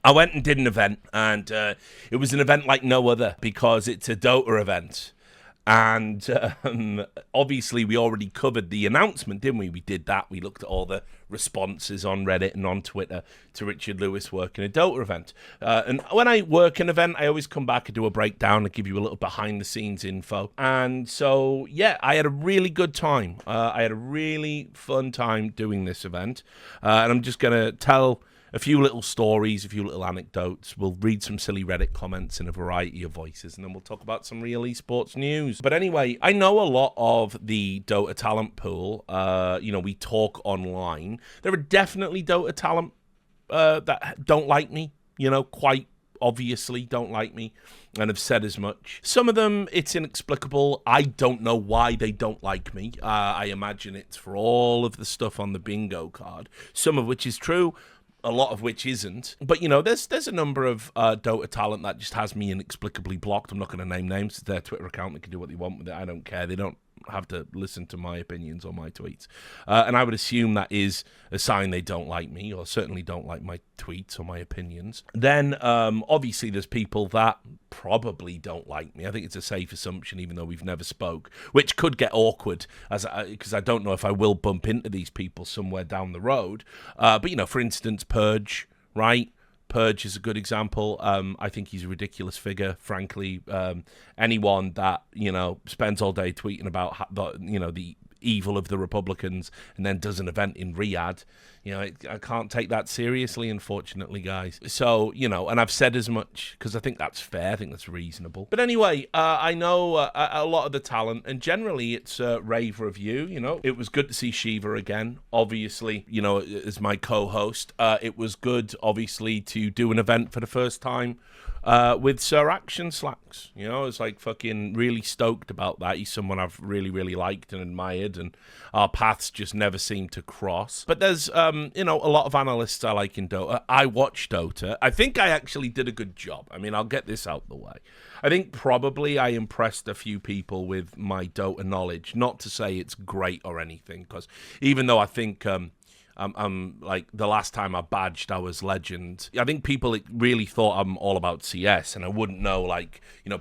I went and did an event, and it was an event like no other because it's a Dota event. And obviously, we already covered the announcement, didn't we? We did that. We looked at all the responses on Reddit and on Twitter to Richard Lewis working a Dota event. And when I work an event, I always come back and do a breakdown and give you a little behind-the-scenes info. And so, yeah, I had a really good time. I had a really fun time doing this event. And I'm just going to tell a few little stories, a few little anecdotes. We'll read some silly Reddit comments in a variety of voices, and then we'll talk about some real esports news. But anyway, I know a lot of the Dota talent pool. We talk online. There are definitely Dota talent that don't like me, quite obviously don't like me, and have said as much. Some of them, it's inexplicable. I don't know why they don't like me. I imagine it's for all of the stuff on the bingo card, some of which is true, a lot of which isn't. But, there's a number of Dota talent that just has me inexplicably blocked. I'm not going to name names. It's their Twitter account. They can do what they want with it. I don't care. They don't have to listen to my opinions or my tweets. And I would assume that is a sign they don't like me, or certainly don't like my tweets or my opinions. Then, obviously, there's people that probably don't like me. I think it's a safe assumption, even though we've never spoke, which could get awkward, because I don't know if I will bump into these people somewhere down the road. But, for instance, Purge, right? Purge is a good example. I think he's a ridiculous figure, frankly. Anyone that, spends all day tweeting about, the evil of the Republicans and then does an event in Riyadh, I can't take that seriously, unfortunately, guys. So, and I've said as much because I think that's fair. I think that's reasonable. But anyway, I know a lot of the talent, and generally it's rave review. It was good to see Shiva again, obviously, as my co-host. It was good, obviously, to do an event for the first time with Sir Action Slacks. I was like fucking really stoked about that. He's someone I've really, really liked and admired, and our paths just never seem to cross. But there's, a lot of analysts I like in Dota. I watch Dota. I think I actually did a good job. I mean, I'll get this out the way. I think probably I impressed a few people with my Dota knowledge. Not to say it's great or anything, because even though I think I'm like the last time I badged, I was legend. I think people really thought I'm all about CS, and I wouldn't know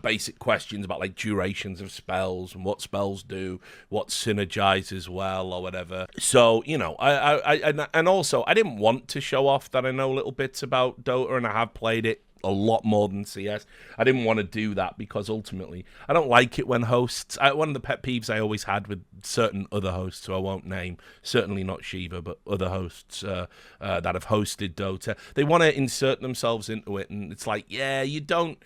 basic questions about like durations of spells and what spells do, what synergizes well or whatever. So and also I didn't want to show off that I know little bits about Dota, and I have played it a lot more than CS. I didn't want to do that because ultimately I don't like it when hosts, one of the pet peeves I always had with certain other hosts who I won't name, certainly not Shiva, but other hosts that have hosted Dota, they want to insert themselves into it, and it's like, yeah, you don't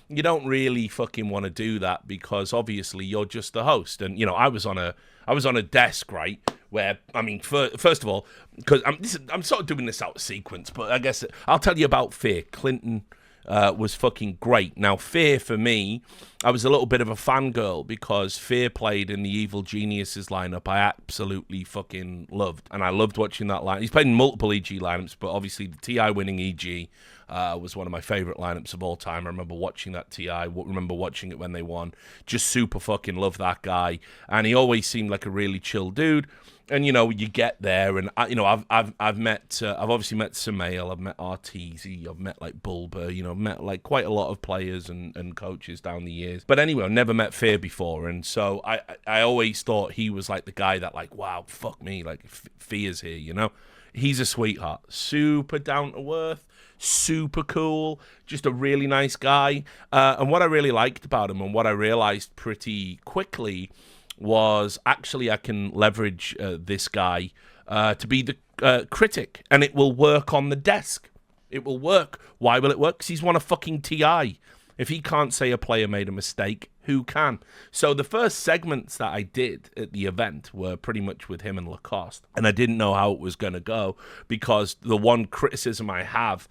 really fucking want to do that, because obviously you're just the host. And I was on a desk, right, where, I mean, first of all, because I'm sort of doing this out of sequence, but I guess I'll tell you about Fear. Clinton was fucking great. Now, Fear, for me, I was a little bit of a fangirl because Fear played in the Evil Geniuses lineup I absolutely fucking loved. And I loved watching that line. He's played in multiple EG lineups, but obviously the TI winning EG was one of my favorite lineups of all time. I remember watching that TI, remember watching it when they won. Just super fucking love that guy. And he always seemed like a really chill dude. And, you get there, and, I've obviously met Samael, I've met Arteezy, I've met, like, Bulba, I've met, like, quite a lot of players and coaches down the years. But anyway, I've never met Fear before, and so I always thought he was, like, the guy that, like, wow, fuck me, like, Fear's here, He's a sweetheart. Super down-to-earth, super cool, just a really nice guy. And what I really liked about him, and what I realized pretty quickly, was actually I can leverage this guy to be the critic, and it will work on the desk. It will work. Why will it work? Because he's won a fucking TI. If he can't say a player made a mistake, who can? So the first segments that I did at the event were pretty much with him and Lacoste, and I didn't know how it was going to go, because the one criticism I have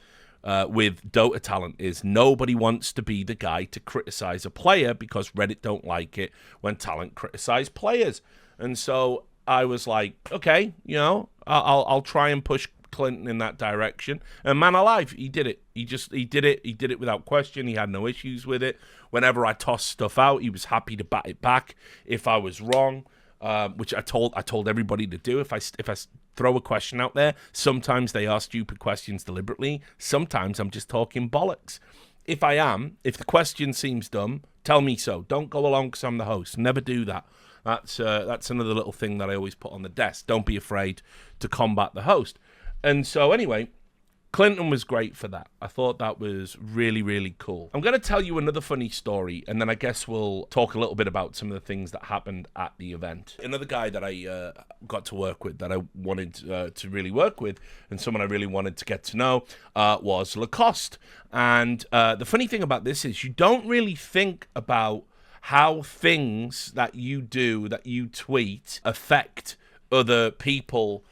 with Dota talent is nobody wants to be the guy to criticize a player, because Reddit don't like it when talent criticize players. And so I was like, okay, I'll try and push Clinton in that direction. And man alive, he did it. He did it. He did it without question. He had no issues with it. Whenever I tossed stuff out, he was happy to bat it back if I was wrong. which I told everybody to do. If I throw a question out there, sometimes they are stupid questions deliberately. Sometimes I'm just talking bollocks. If the question seems dumb, tell me so. Don't go along because I'm the host. Never do that. That's another little thing that I always put on the desk. Don't be afraid to combat the host. And so anyway, Clinton was great for that. I thought that was really, really cool. I'm going to tell you another funny story, and then I guess we'll talk a little bit about some of the things that happened at the event. Another guy that I got to work with, that I wanted to really work with, and someone I really wanted to get to know, was Lacoste. And the funny thing about this is you don't really think about how things that you do, that you tweet, affect other people,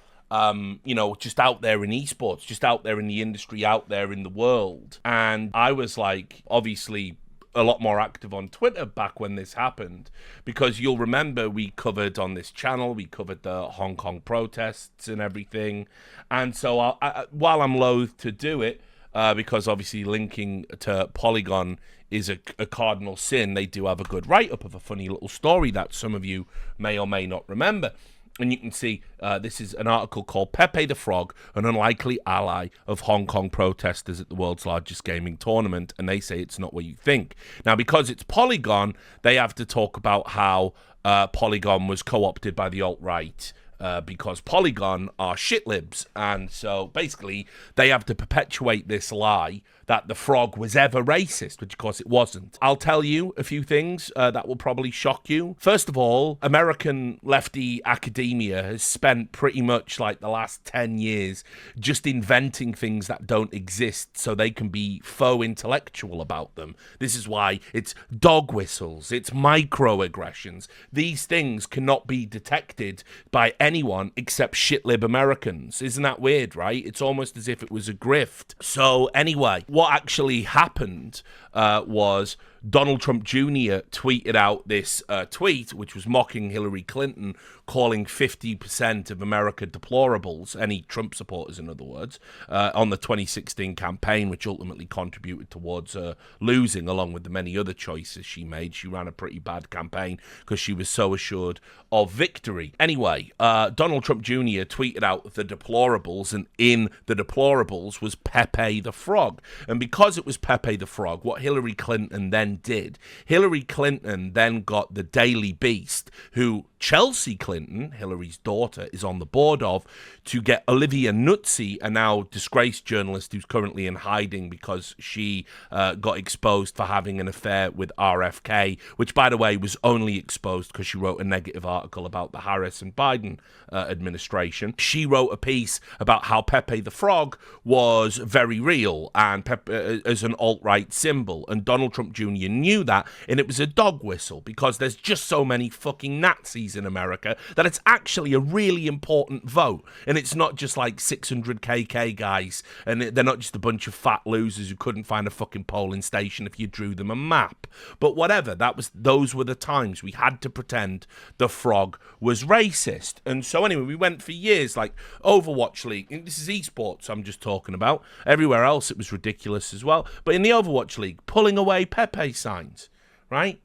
just out there in esports, just out there in the industry, out there in the world. And I was like, obviously, a lot more active on Twitter back when this happened, because you'll remember we covered on this channel, we covered the Hong Kong protests and everything. And so while I'm loath to do it, because obviously linking to Polygon is a cardinal sin, they do have a good write-up of a funny little story that some of you may or may not remember. And you can see this is an article called Pepe the Frog, an unlikely ally of Hong Kong protesters at the world's largest gaming tournament. And they say it's not what you think. Now, because it's Polygon, they have to talk about how Polygon was co-opted by the alt-right. Because Polygon are shitlibs. And so basically they have to perpetuate this lie that the frog was ever racist, which of course it wasn't. I'll tell you a few things that will probably shock you. First of all, American lefty academia has spent pretty much like the last 10 years just inventing things that don't exist so they can be faux intellectual about them. This is why it's dog whistles, it's microaggressions. These things cannot be detected by anyone except shitlib Americans. Isn't that weird, right? It's almost as if it was a grift. So anyway, what actually happened was Donald Trump Jr. tweeted out this tweet, which was mocking Hillary Clinton, calling 50% of America deplorables, any Trump supporters, in other words, on the 2016 campaign, which ultimately contributed towards losing, along with the many other choices she made. She ran a pretty bad campaign because she was so assured of victory. Anyway, Donald Trump Jr. tweeted out the deplorables, and in the deplorables was Pepe the Frog. And because it was Pepe the Frog, what Hillary Clinton then did, Hillary Clinton then got the Daily Beast, who Chelsea Clinton, Hillary's daughter, is on the board of, to get Olivia Nuzzi, a now disgraced journalist who's currently in hiding because she got exposed for having an affair with RFK, which, by the way, was only exposed because she wrote a negative article about the Harris and Biden administration. She wrote a piece about how Pepe the Frog was very real and as an alt-right symbol, and Donald Trump Jr. knew that, and it was a dog whistle because there's just so many fucking Nazis in America that it's actually a really important vote. And it's not just like 600 KK guys, and they're not just a bunch of fat losers who couldn't find a fucking polling station if you drew them a map. But whatever, those were the times we had to pretend the frog was racist. And so anyway, we went for years, like Overwatch League. This is esports I'm just talking about. Everywhere else it was ridiculous as well. But in the Overwatch League, pulling away Pepe signs, right?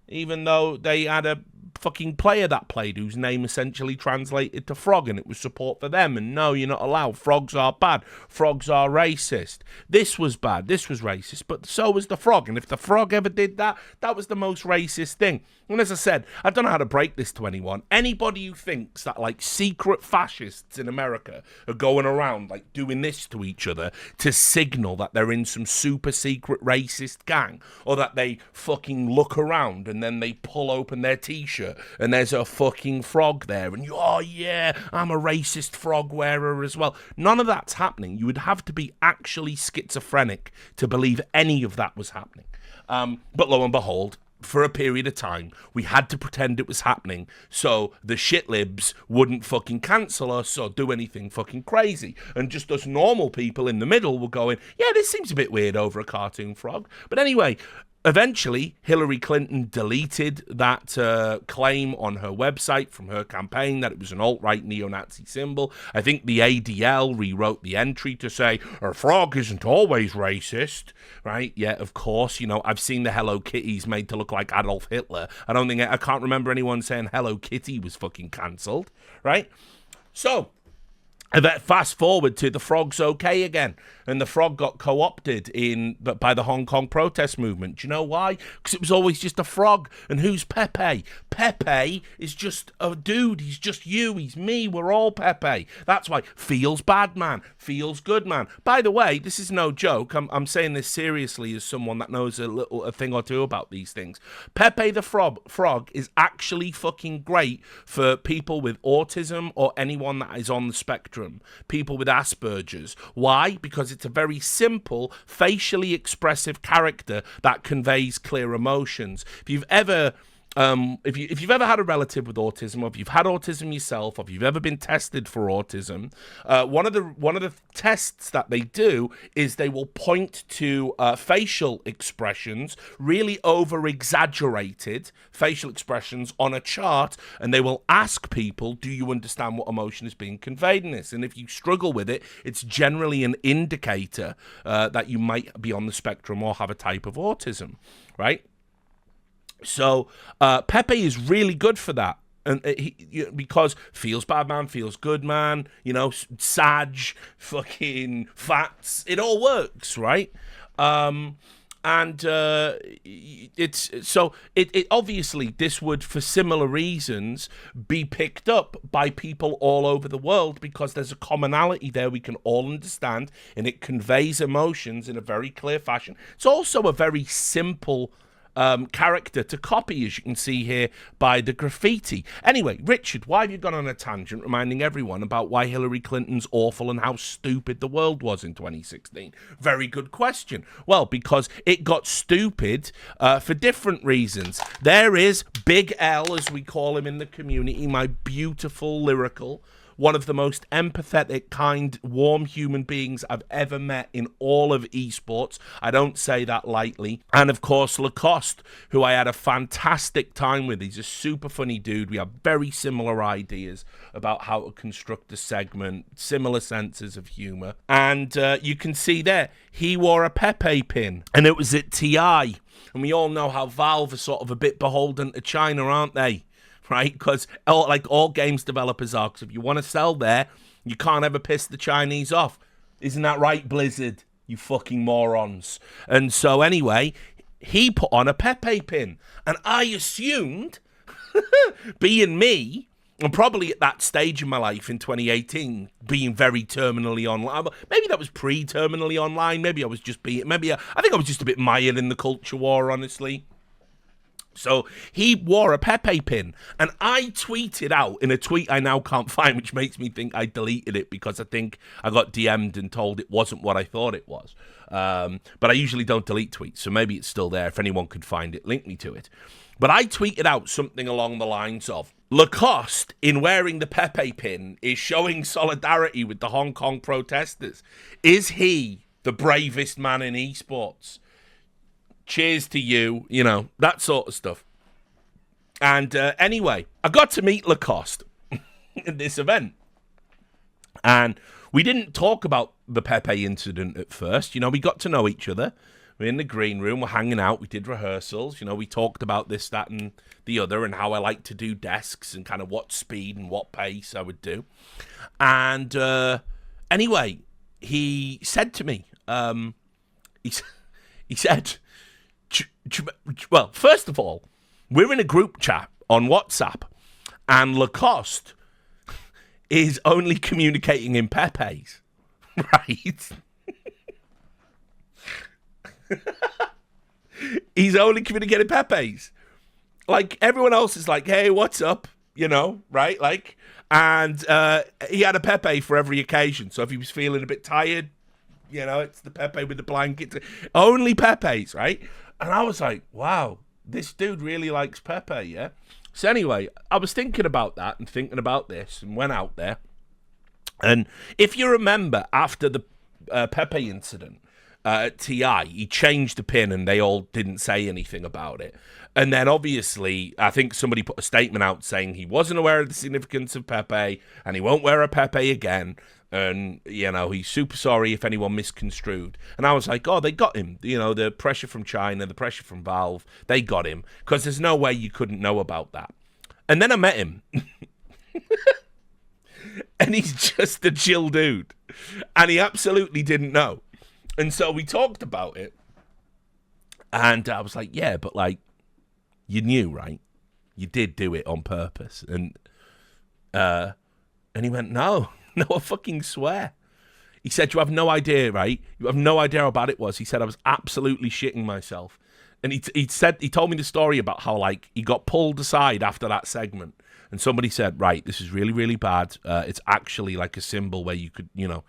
Even though they had a fucking player that played whose name essentially translated to frog, and it was support for them. And no, you're not allowed. Frogs are bad. Frogs are racist. This was bad. This was racist. But so was the frog. And if the frog ever did that, that was the most racist thing. And as I said, I don't know how to break this to anyone. Anybody who thinks that like secret fascists in America are going around like doing this to each other to signal that they're in some super secret racist gang, or that they fucking look around and then they pull open their t-shirt and there's a fucking frog there and you, oh yeah, I'm a racist frog wearer as well. None of that's happening. You would have to be actually schizophrenic to believe any of that was happening. But lo and behold, for a period of time, we had to pretend it was happening so the shitlibs wouldn't fucking cancel us or do anything fucking crazy. And just us normal people in the middle were going, yeah, this seems a bit weird over a cartoon frog. But anyway, Eventually, Hillary Clinton deleted that claim on her website from her campaign that it was an alt-right neo-Nazi symbol. I think the ADL rewrote the entry to say, a frog isn't always racist, right? Yeah, of course. You know, I've seen the Hello Kitties made to look like Adolf Hitler. I can't remember anyone saying Hello Kitty was fucking cancelled, right? So, fast forward to the frog's okay again, and the frog got co-opted by the Hong Kong protest movement. Do you know why? Because it was always just a frog. And who's Pepe? Pepe is just a dude. He's just you. He's me. We're all Pepe. That's why. Feels bad, man. Feels good, man. By the way, this is no joke. I'm saying this seriously as someone that knows a thing or two about these things. Pepe the frog is actually fucking great for people with autism or anyone that is on the spectrum. People with Asperger's. Why? Because it's a very simple, facially expressive character that conveys clear emotions. If you've ever if you've ever had a relative with autism, or if you've had autism yourself, or if you've ever been tested for autism, one of the tests that they do is they will point to facial expressions, really over-exaggerated facial expressions on a chart, and they will ask people, do you understand what emotion is being conveyed in this? And if you struggle with it, it's generally an indicator that you might be on the spectrum or have a type of autism, right? So Pepe is really good for that, and because feels bad, man, feels good, man. You know, Sag, fucking Fats, it all works, right? It's so it obviously this would, for similar reasons, be picked up by people all over the world because there's a commonality there we can all understand, and it conveys emotions in a very clear fashion. It's also a very simple character to copy, as you can see here by the graffiti. Anyway, Richard, why have you gone on a tangent reminding everyone about why Hillary Clinton's awful and how stupid the world was in 2016? Very good question. Well, because it got stupid for different reasons. There is Big L, as we call him in the community, my beautiful lyrical, one of the most empathetic, kind, warm human beings I've ever met in all of esports. I don't say that lightly. And of course, Lacoste, who I had a fantastic time with. He's a super funny dude. We have very similar ideas about how to construct a segment, similar senses of humor. And you can see there, he wore a Pepe pin, and it was at TI. And we all know how Valve are sort of a bit beholden to China, aren't they? Right, because like all games developers are, because if you want to sell there, you can't ever piss the Chinese off. Isn't that right, Blizzard? You fucking morons. And so anyway, he put on a Pepe pin, and I assumed, being me, and probably at that stage in my life in 2018, being very terminally online. Maybe that was pre-terminally online. Maybe I was just I think I was just a bit mired in the culture war, honestly. So he wore a Pepe pin, and I tweeted out in a tweet I now can't find, which makes me think I deleted it because I think I got DM'd and told it wasn't what I thought it was. But I usually don't delete tweets, so maybe it's still there. If anyone could find it, link me to it. But I tweeted out something along the lines of, Lacoste, in wearing the Pepe pin, is showing solidarity with the Hong Kong protesters. Is he the bravest man in esports? Cheers to you, you know, that sort of stuff. And anyway, I got to meet Lacoste at this event. And we didn't talk about the Pepe incident at first. You know, we got to know each other. We're in the green room, we're hanging out, we did rehearsals. You know, we talked about this, that, and the other, and how I like to do desks and kind of what speed and what pace I would do. And anyway, he said to me, he said... Well, first of all, we're in a group chat on WhatsApp, and Lacoste is only communicating in Pepe's, right? He's only communicating Pepe's. Like, everyone else is like, hey, what's up? You know, right? Like, and he had a Pepe for every occasion. So if he was feeling a bit tired, you know, it's the Pepe with the blanket. Only Pepe's, right? And I was like, wow, this dude really likes Pepe, yeah? So anyway, I was thinking about that and thinking about this and went out there. And if you remember, after the Pepe incident, at TI. He changed the pin and they all didn't say anything about it. And then obviously, I think somebody put a statement out saying he wasn't aware of the significance of Pepe and he won't wear a Pepe again. And, you know, he's super sorry if anyone misconstrued. And I was like, oh, they got him. You know, the pressure from China, the pressure from Valve, they got him. Because there's no way you couldn't know about that. And then I met him. And he's just a chill dude. And he absolutely didn't know. And so we talked about it. And I was like, yeah, but like, you knew, right? You did do it on purpose. And he went, no, I fucking swear. He said, you have no idea, right? You have no idea how bad it was. He said, I was absolutely shitting myself. And he told me the story about how, like, he got pulled aside after that segment. And somebody said, right, this is really, really bad. It's actually like a symbol where you could, you know,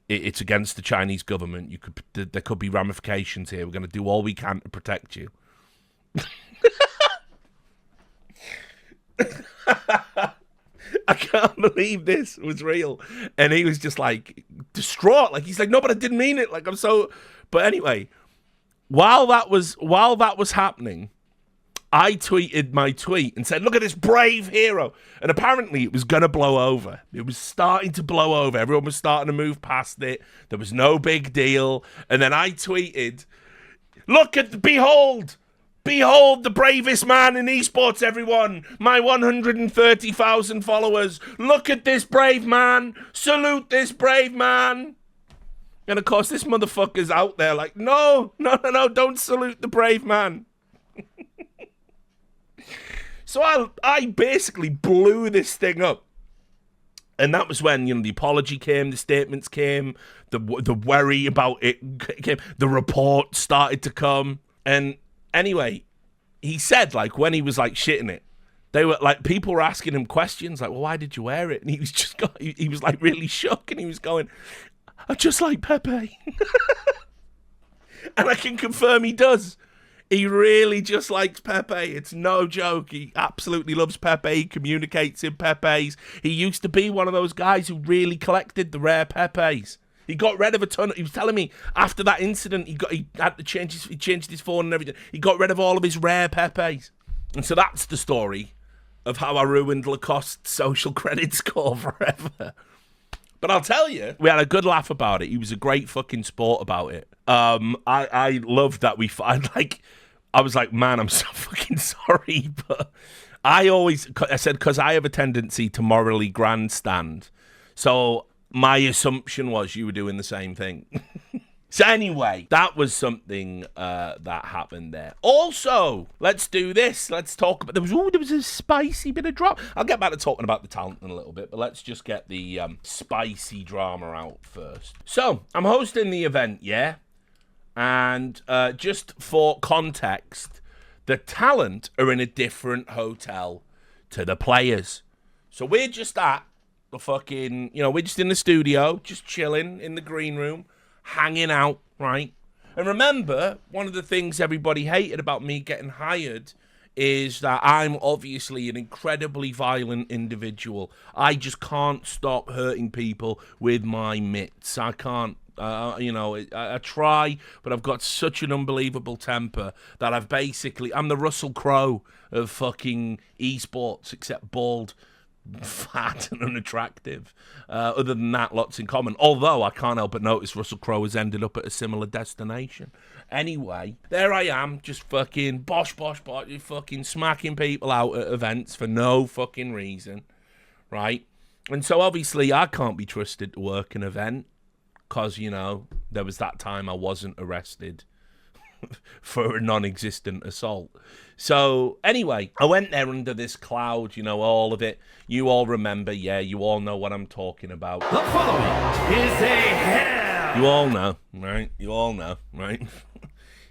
it's against the Chinese government. There could be ramifications here. We're going to do all we can to protect you. I can't believe this was real. And he was just like distraught. Like, he's like, no, but I didn't mean it. Like, I'm so. But anyway, while that was happening, I tweeted my tweet and said, look at this brave hero. And apparently it was going to blow over. It was starting to blow over. Everyone was starting to move past it. There was no big deal. And then I tweeted, behold the bravest man in esports, everyone. My 130,000 followers. Look at this brave man. Salute this brave man. And of course, this motherfucker's out there like, no, don't salute the brave man. So I basically blew this thing up. And that was when, you know, the apology came, the statements came, the worry about it came, the report started to come. And anyway, he said, like, when he was, like, shitting it, they were, like, people were asking him questions, like, well, why did you wear it? And he was just, he was, like, really shook, and he was going, I just like Pepe. And I can confirm he does. He really just likes Pepe. It's no joke. He absolutely loves Pepe. He communicates in Pepes. He used to be one of those guys who really collected the rare Pepes. He got rid of a ton. He was telling me after that incident, he had to change he changed his phone and everything. He got rid of all of his rare Pepes. And so that's the story of how I ruined Lacoste's social credit score forever. But I'll tell you, we had a good laugh about it. He was a great fucking sport about it. I loved that I was like, man, I'm so fucking sorry. But I said, because I have a tendency to morally grandstand. So my assumption was you were doing the same thing. So anyway, that was something that happened there. Also, let's do this. Let's talk about... There was a spicy bit of drama. I'll get back to talking about the talent in a little bit, but let's just get the spicy drama out first. So, I'm hosting the event, yeah? And just for context, the talent are in a different hotel to the players. So we're just at the fucking... You know, we're just in the studio, just chilling in the green room, hanging out, right? And remember, one of the things everybody hated about me getting hired is that I'm obviously an incredibly violent individual. I just can't stop hurting people with my mitts. I can't, I try, but I've got such an unbelievable temper that I'm the Russell Crowe of fucking esports, except bald, fat and unattractive. Other than that, lots in common. Although I can't help but notice Russell Crowe has ended up at a similar destination. Anyway, there I am, just fucking bosh, fucking smacking people out at events for no fucking reason, right? And so obviously I can't be trusted to work an event because, you know, there was that time I wasn't arrested for a non-existent assault. So anyway, I went there under this cloud, you know, all of it. You all remember, yeah, you all know what I'm talking about. The following is a hell. You all know, right? You all know, right?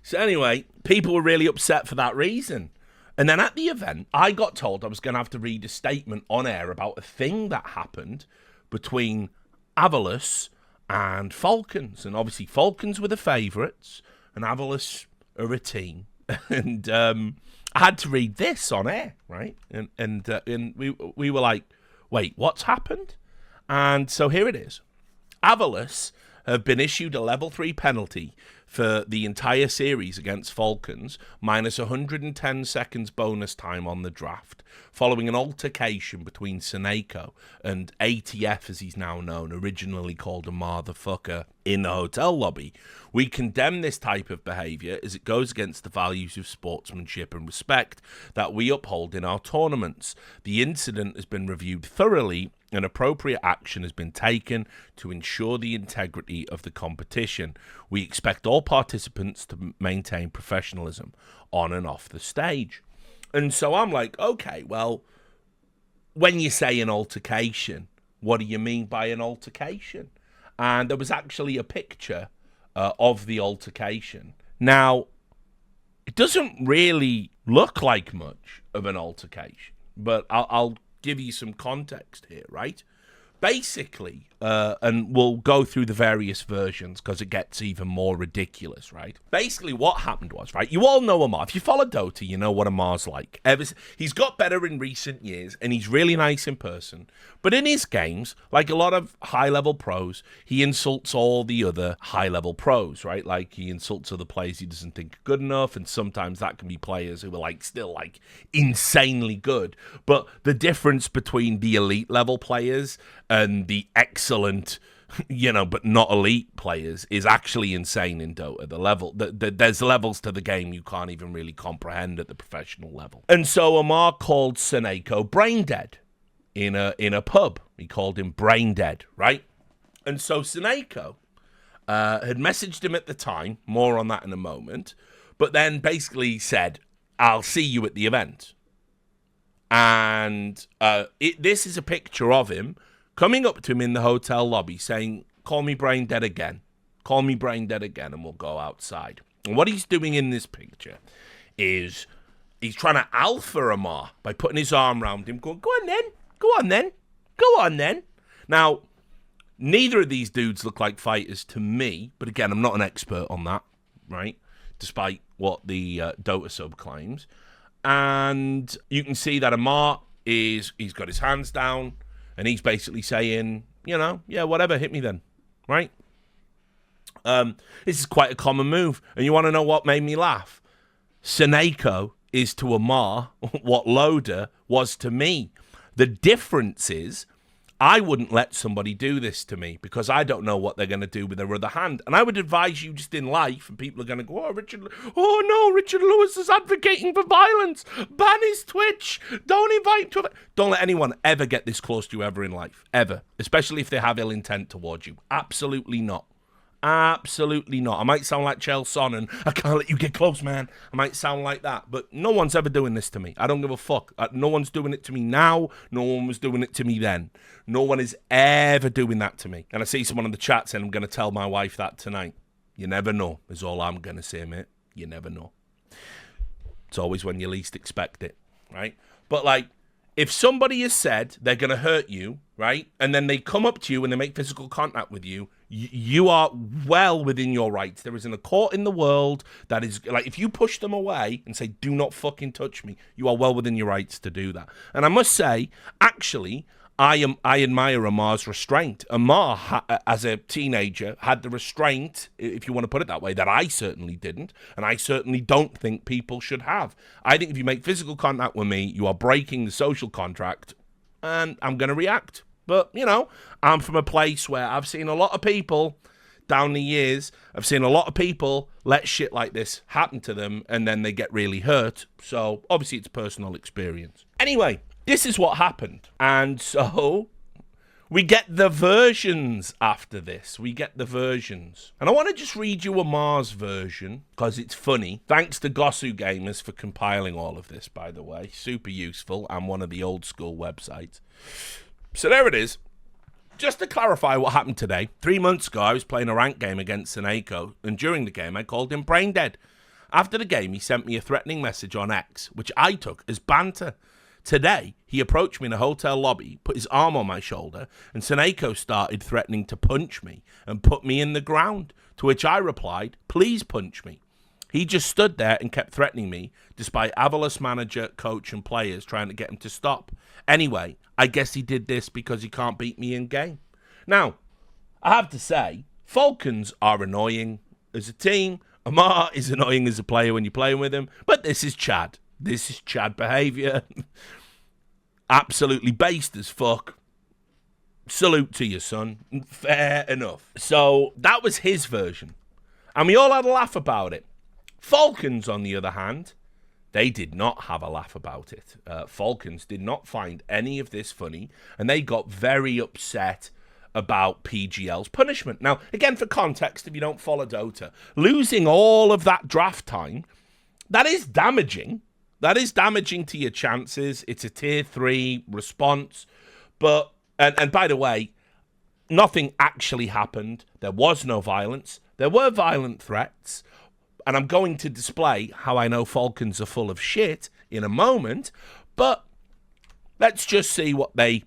So anyway, people were really upset for that reason. And then at the event, I got told I was going to have to read a statement on air about a thing that happened between Avalus and Falcons. And obviously Falcons were the favourites and Avalus are a team. And I had to read this on air, right? And we were like, wait, what's happened? And so here it is. Avalus have been issued a level 3 penalty for the entire series against Falcons, minus 110 seconds bonus time on the draft, following an altercation between Seneko and ATF, as he's now known, originally called Amar the Fucker, in the hotel lobby. We condemn this type of behaviour as it goes against the values of sportsmanship and respect that we uphold in our tournaments. The incident has been reviewed thoroughly and appropriate action has been taken to ensure the integrity of the competition. We expect all participants to maintain professionalism on and off the stage. And so I'm like, okay, well, when you say an altercation, what do you mean by an altercation? And there was actually a picture of the altercation. Now, it doesn't really look like much of an altercation, but I'll give you some context here, right? Basically, and we'll go through the various versions because it gets even more ridiculous, right? Basically, what happened was, right, you all know Amar. If you follow Dota, you know what Amar's like. He's got better in recent years, and he's really nice in person. But in his games, like a lot of high-level pros, he insults all the other high-level pros, right? Like, he insults other players he doesn't think are good enough, and sometimes that can be players who are, like, still, like, insanely good. But the difference between the elite-level players and the excellent, but not elite players is actually insane in Dota. There's levels to the game you can't even really comprehend at the professional level. And so Amar called Seneko brain dead in a pub. He called him brain dead, right? And so Seneko had messaged him at the time, more on that in a moment, but then basically said, I'll see you at the event. And this is a picture of him coming up to him in the hotel lobby saying, call me brain dead again. Call me brain dead again, and we'll go outside. And what he's doing in this picture is he's trying to alpha Amar by putting his arm around him, going, go on then, go on then, go on then. Now, neither of these dudes look like fighters to me, but again, I'm not an expert on that, right? Despite what the Dota sub claims. And you can see that Amar he's got his hands down, and he's basically saying, yeah, whatever, hit me then, right? This is quite a common move. And you want to know what made me laugh? Seneko is to Amar what Loader was to me. The difference is, I wouldn't let somebody do this to me because I don't know what they're going to do with their other hand. And I would advise you just in life, and people are going to go, Richard Lewis is advocating for violence. Ban his Twitch. Don't invite him to it. Don't let anyone ever get this close to you ever in life. Ever. Especially if they have ill intent towards you. Absolutely not. Absolutely not. I might sound like Chael Sonnen. I can't let you get close, man. I might sound like that. But no one's ever doing this to me. I don't give a fuck. No one's doing it to me now. No one was doing it to me then. No one is ever doing that to me. And I see someone in the chat saying I'm going to tell my wife that tonight. You never know, is all I'm going to say, mate. You never know. It's always when you least expect it, right? But, like, if somebody has said they're going to hurt you, right, and then they come up to you and they make physical contact with you, you are well within your rights. There isn't a court in the world that is, like, if you push them away and say, do not fucking touch me, you are well within your rights to do that. And I must say, actually, I admire Amar's restraint. Amar, as a teenager, had the restraint, if you want to put it that way, that I certainly didn't, and I certainly don't think people should have. I think if you make physical contact with me, you are breaking the social contract, and I'm going to react. But, I'm from a place where I've seen a lot of people down the years, I've seen a lot of people let shit like this happen to them, and then they get really hurt. So, obviously, it's personal experience. Anyway, this is what happened. And so, we get the versions after this. We get the versions. And I want to just read you Amar's version, because it's funny. Thanks to Gosu Gamers for compiling all of this, by the way. Super useful. I'm one of the old school websites. So there it is. Just to clarify what happened today, 3 months ago I was playing a ranked game against Seneko, and during the game I called him brain dead. After the game he sent me a threatening message on X, which I took as banter. Today he approached me in a hotel lobby, put his arm on my shoulder, and Seneko started threatening to punch me and put me in the ground, to which I replied, please punch me. He just stood there and kept threatening me, despite Avalos manager, coach, and players trying to get him to stop. Anyway, I guess he did this because he can't beat me in game. Now, I have to say, Falcons are annoying. as a team. Amar is annoying as a player when you're playing with him. But this is Chad. This is Chad behaviour. Absolutely based as fuck. Salute to you, son. Fair enough. So that was his version. And we all had a laugh about it. Falcons, on the other hand, they did not have a laugh about it. Falcons did not find any of this funny, and they got very upset about PGL's punishment. Now, again, for context, if you don't follow Dota, losing all of that draft time, that is damaging. That is damaging to your chances. It's a tier 3 response. But, and by the way, nothing actually happened. There was no violence. There were violent threats. And I'm going to display how I know Falcons are full of shit in a moment. But let's just see what they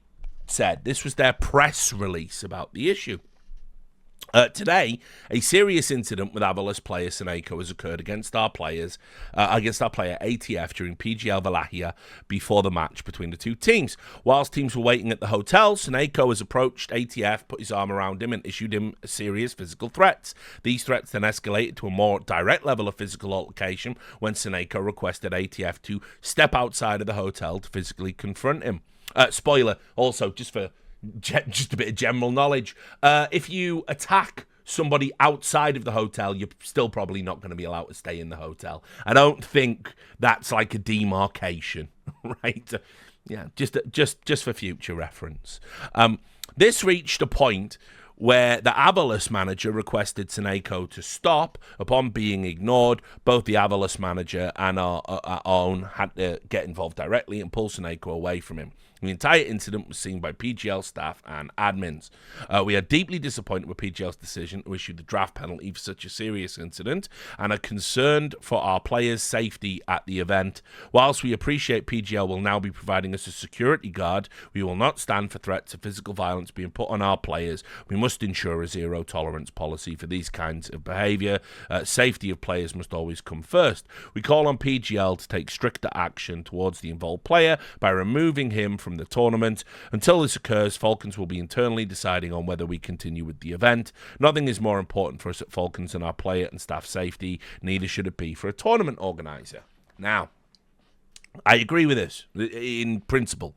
said. This was their press release about the issue. Today, a serious incident with Avalos player Seneko has occurred against our player ATF during PGL Wallachia before the match between the two teams. Whilst teams were waiting at the hotel, Seneko has approached ATF, put his arm around him and issued him serious physical threats. These threats then escalated to a more direct level of physical altercation when Seneko requested ATF to step outside of the hotel to physically confront him. Spoiler, also, just a bit of general knowledge. If you attack somebody outside of the hotel, you're still probably not going to be allowed to stay in the hotel. I don't think that's like a demarcation, right? Yeah, just for future reference. This reached a point where the Avalos manager requested Seneko to stop. Upon being ignored, both the Avalos manager and our own had to get involved directly and pull Seneko away from him. The entire incident was seen by PGL staff and admins. We are deeply disappointed with PGL's decision to issue the draft penalty for such a serious incident and are concerned for our players' safety at the event. Whilst we appreciate PGL will now be providing us a security guard, we will not stand for threats of physical violence being put on our players. We must ensure a zero-tolerance policy for these kinds of behaviour. Safety of players must always come first. We call on PGL to take stricter action towards the involved player by removing him from the tournament. Until this occurs, Falcons will be internally deciding on whether we continue with the event. Nothing is more important for us at Falcons than our player and staff safety. Neither should it be for a tournament organizer. Now, I agree with this in principle.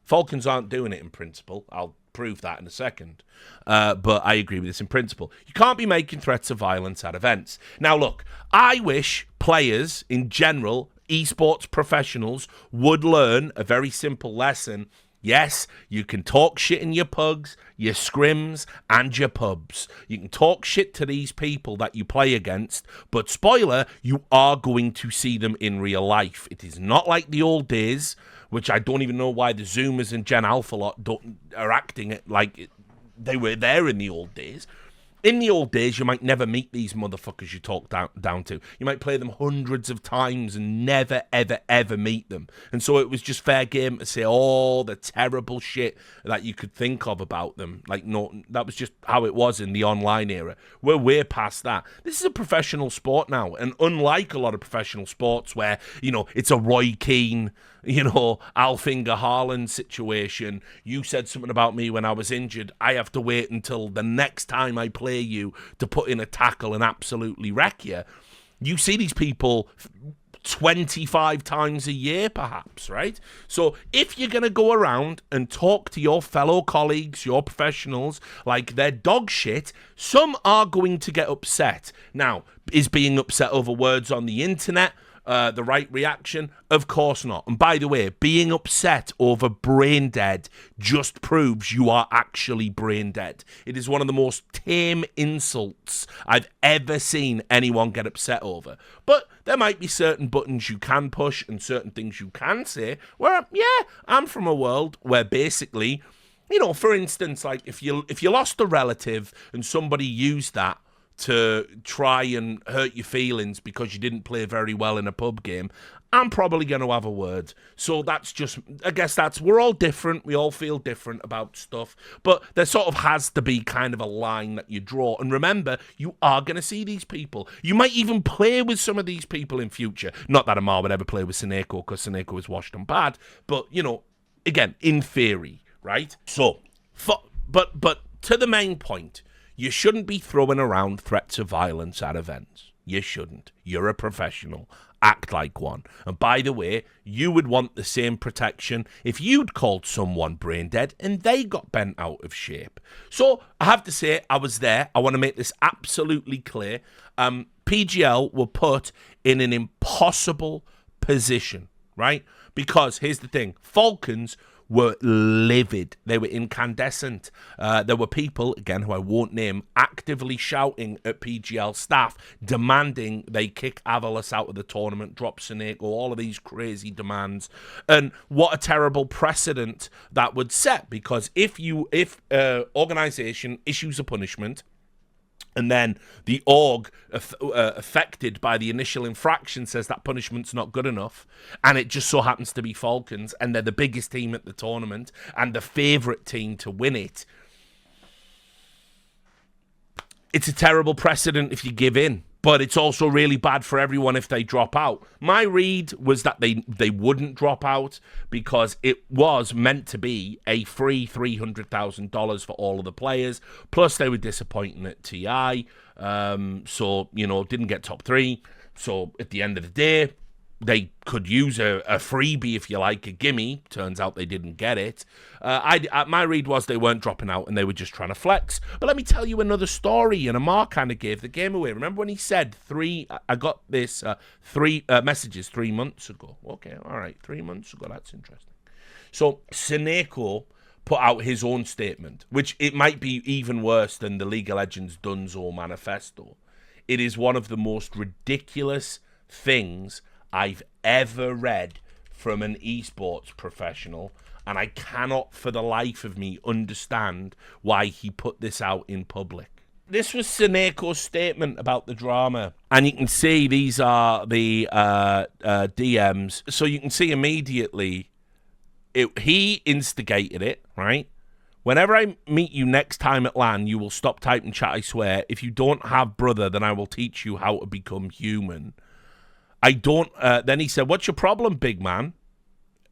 Falcons aren't doing it in principle. I'll prove that in a second. But I agree with this in principle. You can't be making threats of violence at events. Now, look, I wish players in general, esports professionals, would learn a very simple lesson. Yes, you can talk shit in your pugs, your scrims, and your pubs. You can talk shit to these people that you play against, but spoiler, you are going to see them in real life. It is not like the old days, which I don't even know why the Zoomers and Gen Alpha lot are acting it like they were there in the old days. In the old days, you might never meet these motherfuckers you talk down to. You might play them hundreds of times and never, ever, ever meet them. And so it was just fair game to say all the terrible shit that you could think of about them. Like, no, that was just how it was in the online era. We're past that. This is a professional sport now. And unlike a lot of professional sports where, it's a Roy Keane, Alfinger Haaland situation. You said something about me when I was injured. I have to wait until the next time I play you to put in a tackle and absolutely wreck you. You see these people 25 times a year, perhaps, right? So if you're going to go around and talk to your fellow colleagues, your professionals, like they're dog shit, some are going to get upset. Now, is being upset over words on the internet the right reaction? Of course not. And by the way, being upset over brain dead just proves you are actually brain dead. It is one of the most tame insults I've ever seen anyone get upset over. But there might be certain buttons you can push and certain things you can say where, I'm from a world where basically, for instance, like if you lost a relative and somebody used that to try and hurt your feelings because you didn't play very well in a pub game, I'm probably going to have a word. So we're all different. We all feel different about stuff. But there sort of has to be kind of a line that you draw. And remember, you are going to see these people. You might even play with some of these people in future. Not that Amar would ever play with Seneko because Seneko was washed and bad. But, again, in theory, right? So, but to the main point, You shouldn't be throwing around threats of violence at events. You shouldn't. You're a professional. Act like one. And by the way, you would want the same protection if you'd called someone brain dead and they got bent out of shape. So I have to say, I was there. I want to make this absolutely clear. PGL were put in an impossible position, right? Because here's the thing. Falcons were livid. They were incandescent. There were people, again, who I won't name, actively shouting at PGL staff, demanding they kick Avalos out of the tournament, drop Seneko, all of these crazy demands. And what a terrible precedent that would set, because if organization issues a punishment, and then the org affected by the initial infraction says that punishment's not good enough, and it just so happens to be Falcons, and they're the biggest team at the tournament and the favourite team to win it, it's a terrible precedent if you give in. But it's also really bad for everyone if they drop out. My read was that they wouldn't drop out because it was meant to be a free $300,000 for all of the players. Plus, they were disappointing at TI. So, didn't get top 3. So, at the end of the day, they could use a freebie, if you like, a gimme. Turns out they didn't get it. My read was they weren't dropping out and they were just trying to flex. But let me tell you another story. And Amar kind of gave the game away. Remember when he said I got this 3 messages 3 months ago. Okay, all right, 3 months ago. That's interesting. So Seneko put out his own statement, which it might be even worse than the League of Legends Dunzo manifesto. It is one of the most ridiculous things I've ever read from an esports professional, and I cannot for the life of me understand why he put this out in public. This was Seneko's statement about the drama, and you can see these are the DMs, so you can see immediately he instigated it, right? Whenever I meet you next time at LAN, you will stop typing chat, I swear. If you don't have brother, then I will teach you how to become human. I don't, then he said, what's your problem, big man?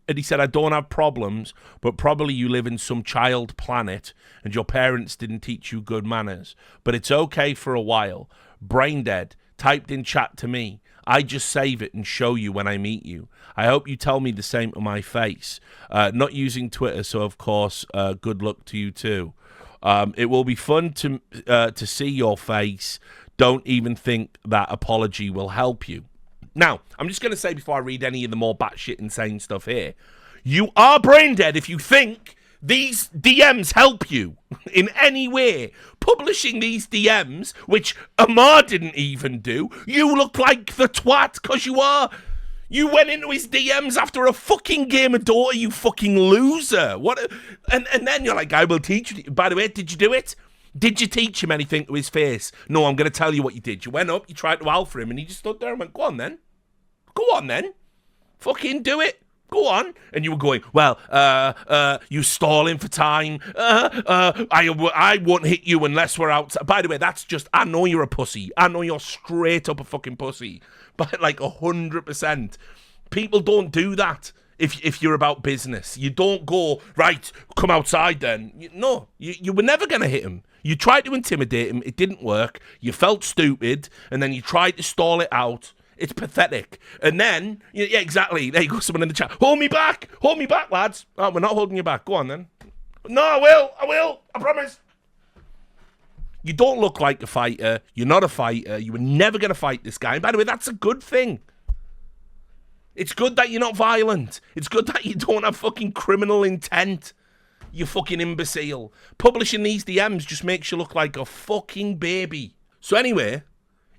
And he said, I don't have problems, but probably you live in some child planet and your parents didn't teach you good manners. But it's okay for a while. Brain dead, typed in chat to me. I just save it and show you when I meet you. I hope you tell me the same to my face. Not using Twitter, so of course, good luck to you too. It will be fun to see your face. Don't even think that apology will help you. Now, I'm just going to say before I read any of the more batshit insane stuff here, you are brain dead if you think these DMs help you in any way. Publishing these DMs, which Amar didn't even do, you look like the twat because you are. You went into his DMs after a fucking game of Dota, you fucking loser. What? And then you're like, I will teach you. By the way, did you do it? Did you teach him anything to his face? No, I'm going to tell you what you did. You went up, you tried to alpha him, and he just stood there and went, go on then. Go on then. Fucking do it. Go on. And you were going, well, you stalling for time. I won't hit you unless we're outside. By the way, that's just, I know you're a pussy. I know you're straight up a fucking pussy. But like 100%. People don't do that if you're about business. You don't go, right, come outside then. You were never going to hit him. You tried to intimidate him. It didn't work. You felt stupid. And then you tried to stall it out. It's pathetic. And then, yeah, exactly. There you go, someone in the chat. Hold me back, lads. Oh, we're not holding you back. Go on, then. No, I will. I promise. You don't look like a fighter. You're not a fighter. You were never going to fight this guy. And by the way, that's a good thing. It's good that you're not violent. It's good that you don't have fucking criminal intent. You fucking imbecile. Publishing these DMs just makes you look like a fucking baby. So anyway,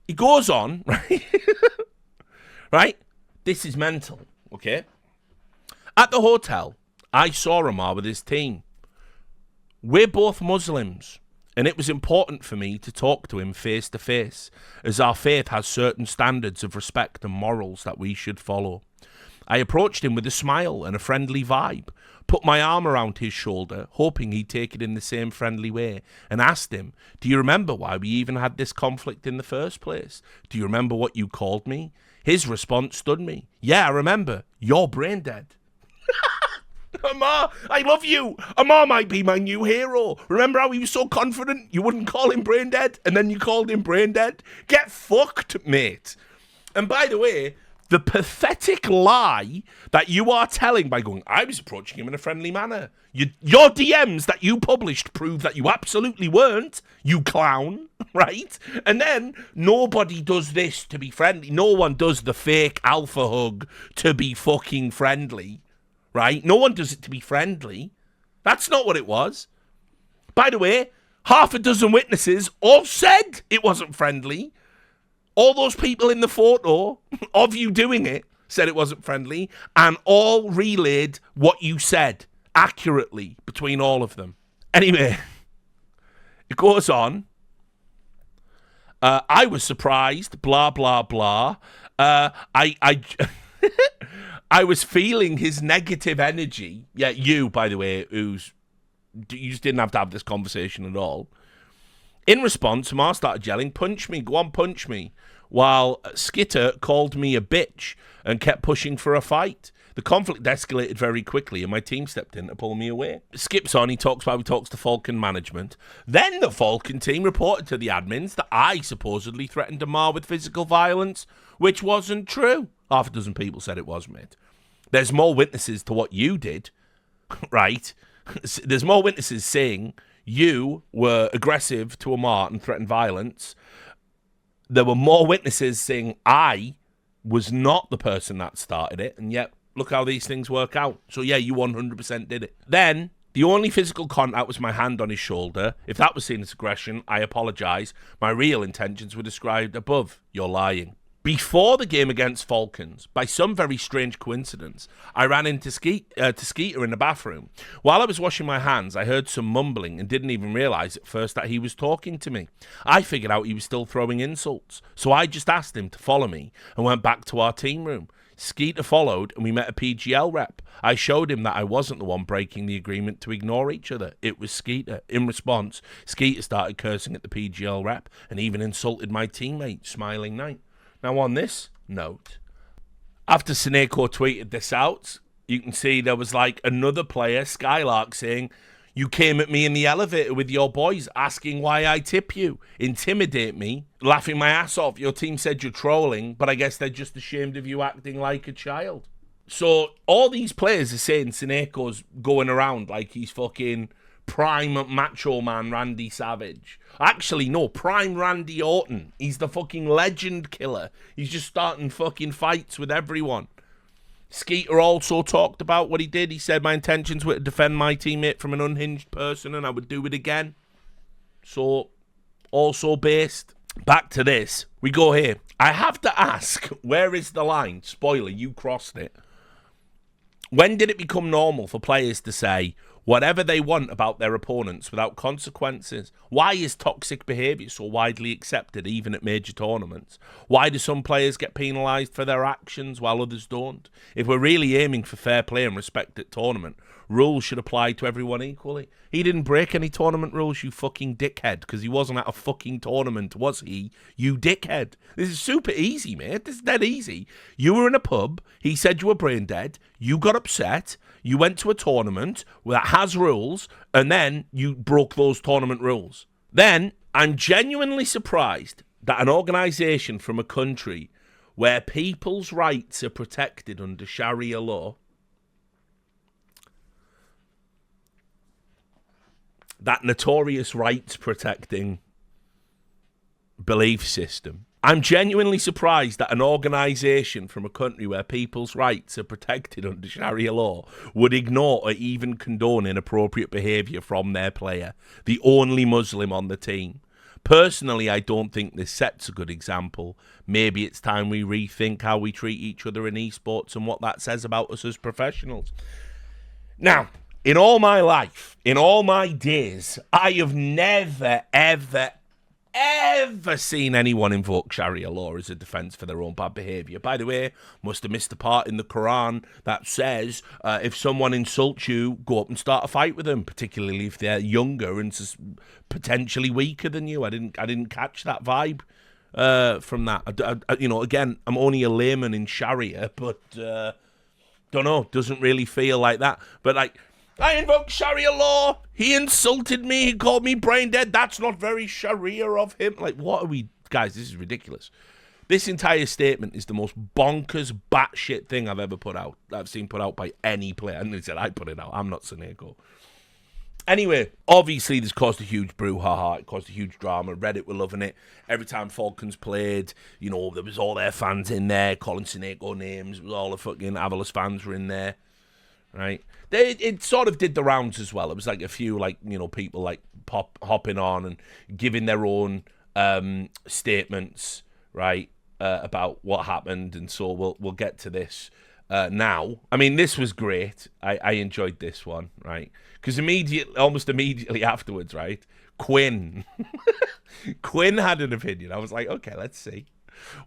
he goes on, right? Right? This is mental, okay? At the hotel, I saw Amar with his team. We're both Muslims, and it was important for me to talk to him face to face, as our faith has certain standards of respect and morals that we should follow. I approached him with a smile and a friendly vibe, put my arm around his shoulder, hoping he'd take it in the same friendly way, and asked him, do you remember why we even had this conflict in the first place? Do you remember what you called me? His response stunned me. Yeah, I remember. You're brain dead. Amar, I love you. Amar might be my new hero. Remember how he was so confident you wouldn't call him brain dead, and then you called him brain dead? Get fucked, mate. And by the way, the pathetic lie that you are telling by going, I was approaching him in a friendly manner. Your DMs that you published prove that you absolutely weren't, you clown, right? And then nobody does this to be friendly. No one does the fake alpha hug to be fucking friendly, right? No one does it to be friendly. That's not what it was. By the way, half a dozen witnesses all said it wasn't friendly. All those people in the photo of you doing it said it wasn't friendly, and all relayed what you said accurately between all of them. Anyway, it goes on. I was surprised, blah, blah, blah. I was feeling his negative energy. Yeah, you, by the way, you just didn't have to have this conversation at all. In response, Mar started yelling, punch me, go on, punch me, while Skitter called me a bitch and kept pushing for a fight. The conflict escalated very quickly and my team stepped in to pull me away. Skips on, he talks to Falcon management. Then the Falcon team reported to the admins that I supposedly threatened Amar with physical violence, which wasn't true. Half a dozen people said it was, mate. There's more witnesses to what you did, right? There's more witnesses saying you were aggressive to Amar and threatened violence. There were more witnesses saying I was not the person that started it, and yet look how these things work out. So yeah, you 100% did it. Then the only physical contact was my hand on his shoulder. If that was seen as aggression, I apologise. My real intentions were described above. You're lying. Before the game against Falcons, by some very strange coincidence, I ran into Skeeter in the bathroom. While I was washing my hands, I heard some mumbling and didn't even realise at first that he was talking to me. I figured out he was still throwing insults, so I just asked him to follow me and went back to our team room. Skeeter followed and we met a PGL rep. I showed him that I wasn't the one breaking the agreement to ignore each other. It was Skeeter. In response, Skeeter started cursing at the PGL rep and even insulted my teammate, Smiling Knight. Now, on this note, after Sineko tweeted this out, you can see there was like another player, Skylark, saying, you came at me in the elevator with your boys asking why I tip you, intimidate me, laughing my ass off. Your team said you're trolling, but I guess they're just ashamed of you acting like a child. So all these players are saying Sineko's going around like he's fucking prime macho man Randy Savage. Actually, no, prime Randy Orton. He's the fucking legend killer. He's just starting fucking fights with everyone. Skeeter also talked about what he did. He said my intentions were to defend my teammate from an unhinged person and I would do it again. So, also based. Back to this. We go here. I have to ask, where is the line? Spoiler, you crossed it. When did it become normal for players to say whatever they want about their opponents without consequences? Why is toxic behaviour so widely accepted even at major tournaments? Why do some players get penalised for their actions while others don't? If we're really aiming for fair play and respect at tournament, rules should apply to everyone equally. He didn't break any tournament rules, you fucking dickhead, because he wasn't at a fucking tournament, was he? You dickhead. This is super easy, mate. This is dead easy. You were in a pub, he said you were brain dead, you got upset, you went to a tournament that has rules, and then you broke those tournament rules. Then, I'm genuinely surprised that an organisation from a country where people's rights are protected under Sharia law, that notorious rights protecting belief system, I'm genuinely surprised that an organisation from a country where people's rights are protected under Sharia law would ignore or even condone inappropriate behaviour from their player, the only Muslim on the team. Personally, I don't think this sets a good example. Maybe it's time we rethink how we treat each other in esports and what that says about us as professionals. Now, in all my life, in all my days, I have never, ever seen anyone invoke Sharia law as a defence for their own bad behaviour. By the way, must have missed the part in the Quran that says if someone insults you, go up and start a fight with them, particularly if they're younger and potentially weaker than you. I didn't catch that vibe from that. Again, I'm only a layman in Sharia, but Don't know. Doesn't really feel like that. But like, I invoke Sharia law. He insulted me. He called me brain dead. That's not very Sharia of him. Like, what are we... Guys, this is ridiculous. This entire statement is the most bonkers, batshit thing I've ever put out. I've seen put out by any player. And they said, I put it out. I'm not Sineko. Anyway, obviously this caused a huge brouhaha. It caused a huge drama. Reddit were loving it. Every time Falcons played, you know, there was all their fans in there calling Sineko names. It was all the fucking Avalos fans were in there. Right? It sort of did the rounds as well. It was like a few, like, you know, people like hopping on and giving their own statements, right, about what happened. And so we'll get to this now. I mean, this was great. I enjoyed this one, right? Because almost immediately afterwards, right, Quinn had an opinion. I was like, okay, let's see.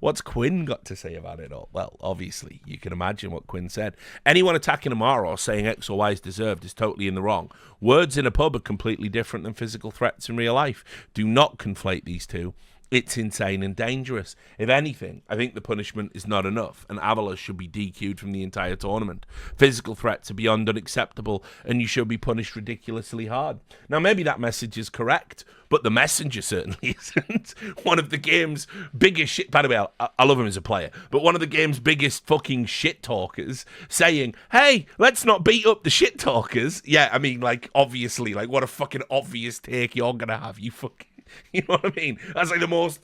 What's Quinn got to say about it all? Well, obviously, you can imagine what Quinn said. Anyone attacking Amara or saying X or Y is deserved is totally in the wrong. Words in a pub are completely different than physical threats in real life. Do not conflate these two. It's insane and dangerous. If anything, I think the punishment is not enough, and Avalos should be DQ'd from the entire tournament. Physical threats are beyond unacceptable, and you should be punished ridiculously hard. Now, maybe that message is correct, but the messenger certainly isn't. One of the game's biggest shit... By the way, I love him as a player, but one of the game's biggest fucking shit talkers saying, hey, let's not beat up the shit talkers. Yeah, I mean, like, obviously, like, what a fucking obvious take you're gonna have, you fucking... You know what I mean? That's like the most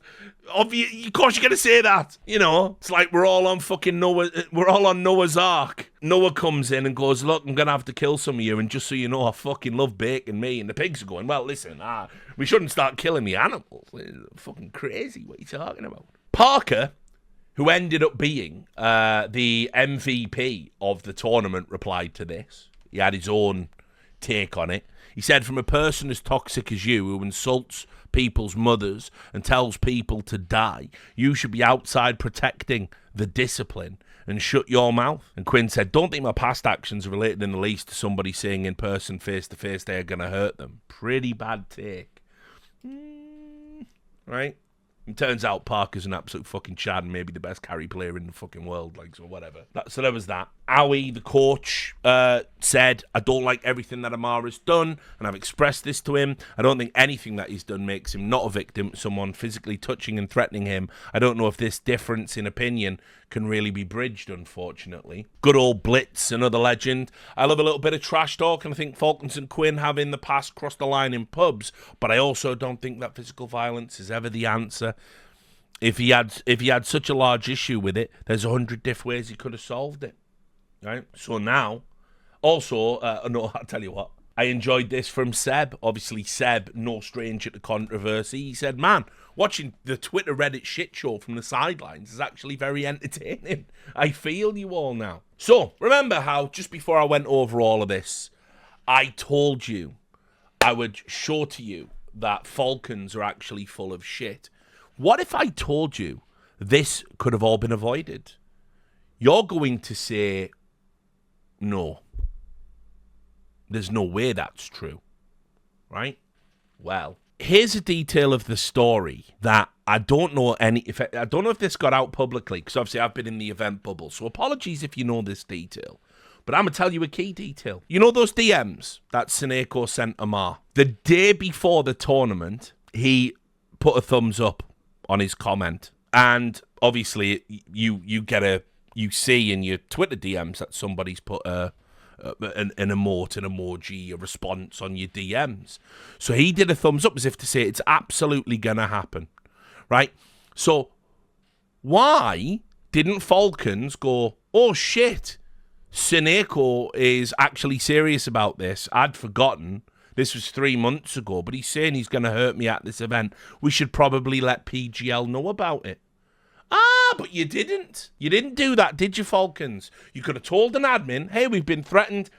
obvious. Of course, you're gonna say that. You know, it's like we're all on Noah's Ark. Noah comes in and goes, "Look, I'm gonna have to kill some of you, and just so you know, I fucking love bacon, me." And the pigs are going, "Well, listen, we shouldn't start killing the animals. It's fucking crazy. What are you talking about?" Parker, who ended up being the MVP of the tournament, replied to this. He had his own take on it. He said, from a person as toxic as you who insults people's mothers and tells people to die, you should be outside protecting the discipline and shut your mouth. And Quinn said, don't think my past actions are related in the least to somebody saying in person, face to face, they are going to hurt them. Pretty bad take. Right? It turns out Parker's an absolute fucking chad and maybe the best carry player in the fucking world, like, so whatever. So there was that. Owie, the coach, said, I don't like everything that Amara's done, and I've expressed this to him. I don't think anything that he's done makes him not a victim, someone physically touching and threatening him. I don't know if this difference in opinion can really be bridged, unfortunately. Good old Blitz, another legend. I love a little bit of trash talk, and I think Falcons and Quinn have in the past crossed the line in pubs, but I also don't think that physical violence is ever the answer. If he had such a large issue with it, there's 100 different ways he could have solved it. Right? So now, also, no, I'll tell you what, I enjoyed this from Seb. Obviously, Seb, no stranger to controversy. He said, man, watching the Twitter Reddit shit show from the sidelines is actually very entertaining. I feel you all now. So, remember how, just before I went over all of this, I told you I would show to you that Falcons are actually full of shit. What if I told you this could have all been avoided? You're going to say, no. There's no way that's true. Right? Well, here's a detail of the story that I don't know if this got out publicly, because obviously I've been in the event bubble. So apologies if you know this detail. But I'm going to tell you a key detail. You know those DMs that Sineko sent Amar? The day before the tournament, he put a thumbs up on his comment. And obviously you see in your Twitter DMs that somebody's put an emote, an emoji, a response on your DMs. So he did a thumbs up as if to say it's absolutely going to happen, right? So why didn't Falcons go, oh shit, Sineko is actually serious about this? I'd forgotten. This was 3 months ago, but he's saying he's going to hurt me at this event. We should probably let PGL know about it. But you didn't. You didn't do that, did you, Falcons? You could have told an admin, hey, we've been threatened.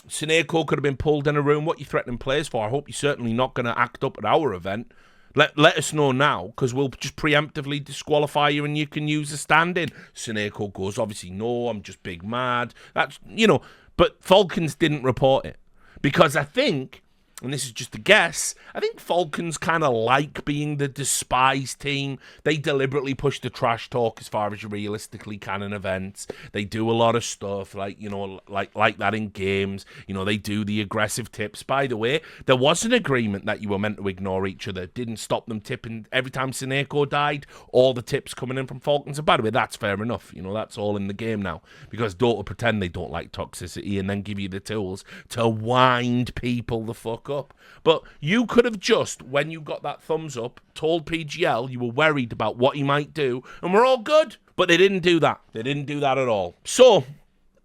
Sineko could have been pulled in a room. What are you threatening players for? I hope you're certainly not going to act up at our event. Let us know now, because we'll just preemptively disqualify you and you can use a stand-in. Sineko goes, obviously, no, I'm just big mad. That's, but Falcons didn't report it. Because I think and this is just a guess, I think Falcons kind of like being the despised team. They deliberately push the trash talk as far as you realistically can in events. They do a lot of stuff like that in games. They do the aggressive tips. By the way, there was an agreement that you were meant to ignore each other. Didn't stop them tipping every time Sineko died. All the tips coming in from Falcons. And by the way, that's fair enough. That's all in the game now, because Dota pretend they don't like toxicity and then give you the tools to wind people the fuck up. But you could have just, when you got that thumbs up, told PGL you were worried about what he might do, and we're all good. But they didn't do that. They didn't do that at all. So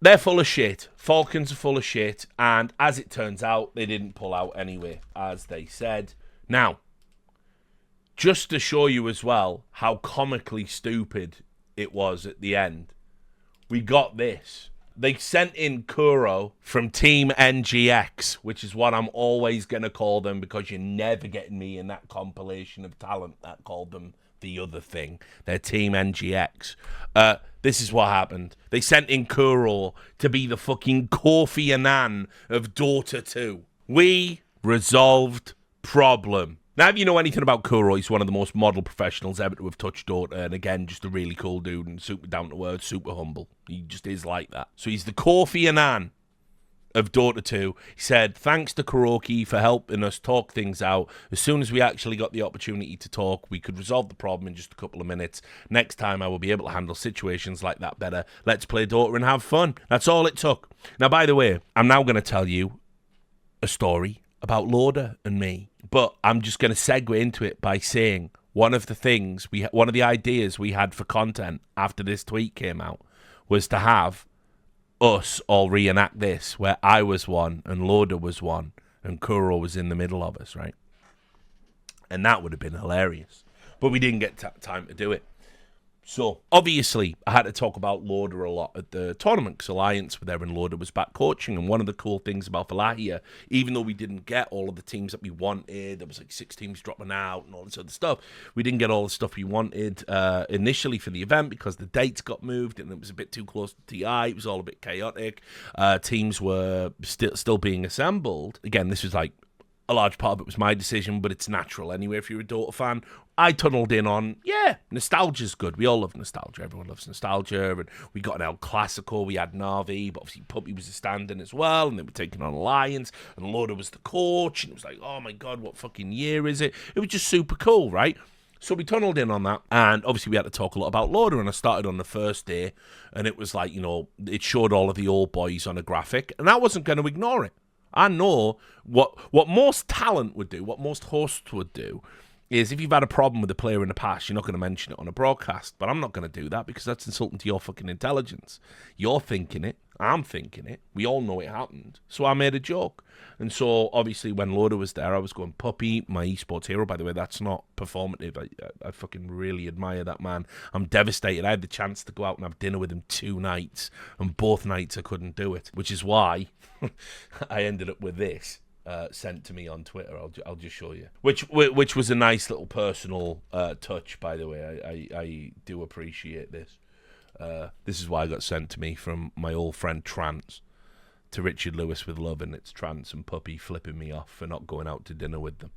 they're full of shit. Falcons are full of shit, and as it turns out, they didn't pull out anyway, as they said. Now, just to show you as well how comically stupid it was at the end, we got this. They sent in Kuro from Team NGX, which is what I'm always going to call them, because you're never getting me in that compilation of talent that called them the other thing. They're Team NGX. This is what happened. They sent in Kuro to be the fucking Kofi Annan of Dota 2. We resolved problem. Now, if you know anything about Kuro, he's one of the most model professionals ever to have touched Dota, and again, just a really cool dude and super down to earth, super humble. He just is like that. So he's the Kofi Annan of Dota 2. He said, thanks to Kuroki for helping us talk things out. As soon as we actually got the opportunity to talk, we could resolve the problem in just a couple of minutes. Next time, I will be able to handle situations like that better. Let's play Dota and have fun. That's all it took. Now, by the way, I'm now going to tell you a story about Lauder and me. But I'm just going to segue into it by saying one of the ideas we had for content after this tweet came out was to have us all reenact this, where I was one and Lauder was one and Kuro was in the middle of us, right? And that would have been hilarious. But we didn't get time to do it. So, obviously, I had to talk about Lauder a lot at the tournament, because Alliance were there and Lauder was back coaching. And one of the cool things about Wallachia, even though we didn't get all of the teams that we wanted, there was like 6 teams dropping out and all this other stuff, we didn't get all the stuff we wanted initially for the event, because the dates got moved and it was a bit too close to TI. It was all a bit chaotic. Teams were still being assembled. Again, this was like, a large part of it was my decision, but it's natural anyway if you're a Dota fan. I tunneled in on, nostalgia's good. We all love nostalgia. Everyone loves nostalgia. And we got an El Clasico. We had Navi, but obviously Puppy was a stand-in as well. And they were taking on Alliance. And Lauder was the coach. And it was like, oh my God, what fucking year is it? It was just super cool, right? So we tunneled in on that. And obviously we had to talk a lot about Lauder. And I started on the first day. And it was like, it showed all of the old boys on a graphic. And I wasn't going to ignore it. I know what most talent would do, what most hosts would do, is if you've had a problem with a player in the past, you're not going to mention it on a broadcast. But I'm not going to do that, because that's insulting to your fucking intelligence. You're thinking it. I'm thinking it. We all know it happened. So I made a joke. And so, obviously, when Lauder was there, I was going, Puppy, my esports hero. By the way, that's not performative. I fucking really admire that man. I'm devastated. I had the chance to go out and have dinner with him 2 nights, and both nights I couldn't do it, which is why I ended up with this. Sent to me on Twitter. I'll just show you, which was a nice little personal touch, by the way. I do appreciate this. This is why I got sent to me from my old friend Trance, to Richard Lewis with love, and it's Trance and Puppy flipping me off for not going out to dinner with them.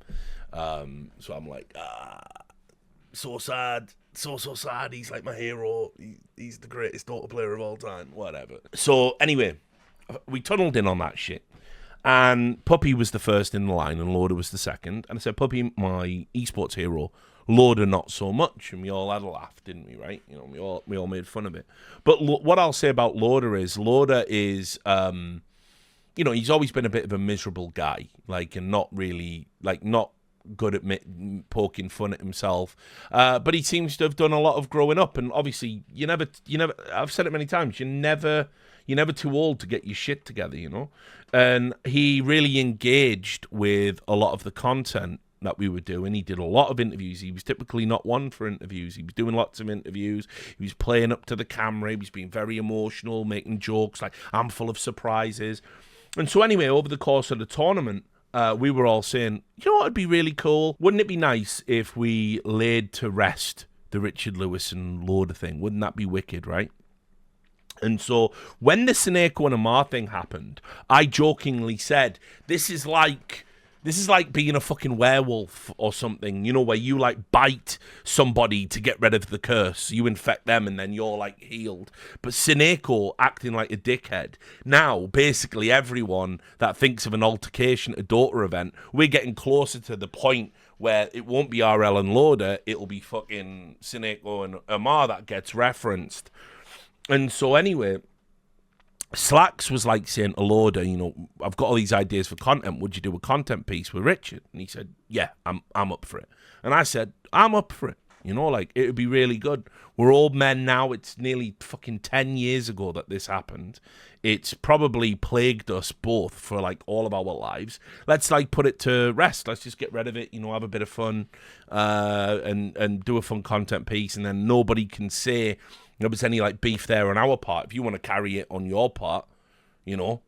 So I'm like, so sad, so sad. He's like my hero. He's the greatest Dota player of all time. Whatever. So anyway, we tunneled in on that shit. And Puppy was the first in the line, and Lauder was the second. And I said, Puppy, my esports hero. Lauder, not so much. And we all had a laugh, didn't we, right? We all made fun of it. But what I'll say about Lauder is, he's always been a bit of a miserable guy, and not really, not good at poking fun at himself. But he seems to have done a lot of growing up. And obviously, you never, I've said it many times, you're never too old to get your shit together, And he really engaged with a lot of the content that we were doing. He did a lot of interviews. He was typically not one for interviews. He was doing lots of interviews. He was playing up to the camera. He was being very emotional, making jokes like, I'm full of surprises. And so anyway, over the course of the tournament, we were all saying, what would be really cool? Wouldn't it be nice if we laid to rest the Richard Lewis and Lauder thing? Wouldn't that be wicked, right? And so when the Sineko and Amar thing happened, I jokingly said, this is like This is like being a fucking werewolf or something, you know, where you like bite somebody to get rid of the curse. You infect them and then you're like healed. But Sineko acting like a dickhead. Now, basically everyone that thinks of an altercation at a Dota event, we're getting closer to the point where it won't be RL and Loader, it'll be fucking Sineko and Amar that gets referenced. And so anyway, Slacks was like saying to Loader, you know, I've got all these ideas for content. Would you do a content piece with Richard? And he said, yeah, I'm up for it. And I said, I'm up for it. You know, like, it would be really good. We're old men now. It's nearly fucking 10 years ago that this happened. It's probably plagued us both for, like, all of our lives. Let's, like, put it to rest. Let's just get rid of it, you know, have a bit of fun, and do a fun content piece. And then nobody can say there was any, like, beef there on our part. If you want to carry it on your part, you know,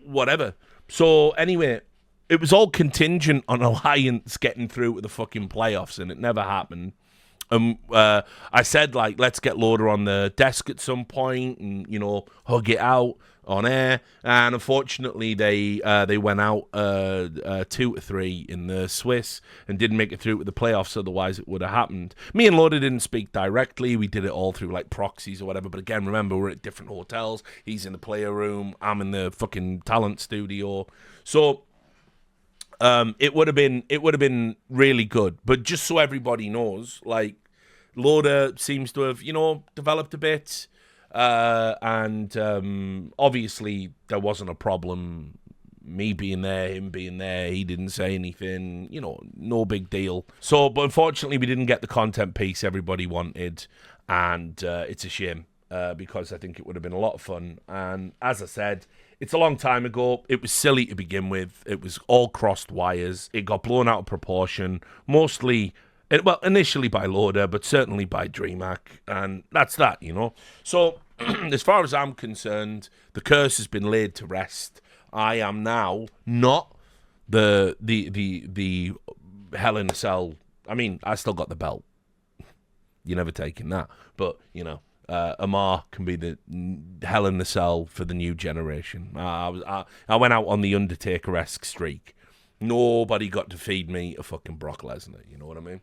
whatever. So, anyway, it was all contingent on Alliance getting through to the fucking playoffs, and it never happened. I said, like, let's get Loader on the desk at some point and, you know, hug it out on air. And unfortunately, they went out 2-3 in the Swiss and didn't make it through to the playoffs. Otherwise, it would have happened. Me and Loader didn't speak directly. We did it all through, like, proxies or whatever. But again, remember, we're at different hotels. He's in the player room. I'm in the fucking talent studio. So it would have been really good. But just so everybody knows, like, Loader seems to have, you know, developed a bit, and obviously there wasn't a problem. Me being there, him being there, he didn't say anything, you know, no big deal. So, but unfortunately, we didn't get the content piece everybody wanted, and it's a shame. Because I think it would have been a lot of fun. And as I said, it's a long time ago. It was silly to begin with. It was all crossed wires. It got blown out of proportion, mostly, well, initially by Loader, but certainly by DreamHack. And that's that, you know. So, as far as I'm concerned, the curse has been laid to rest. I am now not the Hell in a Cell. I mean, I still got the belt. You're never taking that. But, you know, Amar can be the Hell in the Cell for the new generation. I went out on the Undertaker-esque streak. Nobody got to feed me a fucking Brock Lesnar, you know what I mean?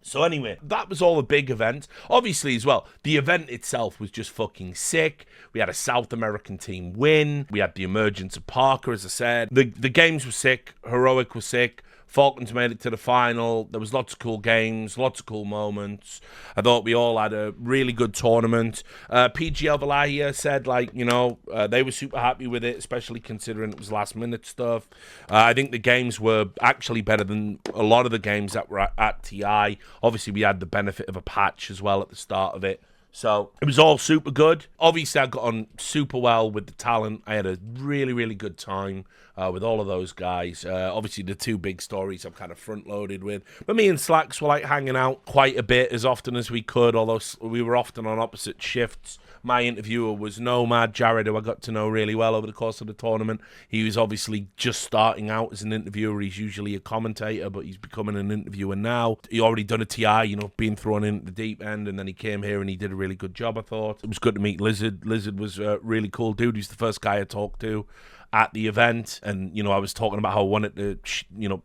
So anyway, that was all the big events. Obviously, as well, the event itself was just fucking sick. We had a South American team win. We had the emergence of Parker, as I said. The games were sick. Heroic was sick. Falcons made it to the final. There was lots of cool games, lots of cool moments. I thought we all had a really good tournament. PGL Wallachia said, like, you know, they were super happy with it, especially considering it was last-minute stuff. I think the games were actually better than a lot of the games that were at TI. Obviously, we had the benefit of a patch as well at the start of it. So it was all super good. Obviously, I got on super well with the talent. I had a really, really good time with all of those guys. Obviously, the two big stories I'm kind of front-loaded with. But me and Slacks were like hanging out quite a bit as often as we could, although we were often on opposite shifts. My interviewer was Nomad Jared, who I got to know really well over the course of the tournament. He was obviously just starting out as an interviewer. He's usually a commentator, but he's becoming an interviewer now. He already done a TI, you know, being thrown in at the deep end, and then he came here and he did a really good job, I thought. It was good to meet Lizard. Lizard was a really cool dude. He's the first guy I talked to at the event, and, you know, I was talking about how I wanted to, you know,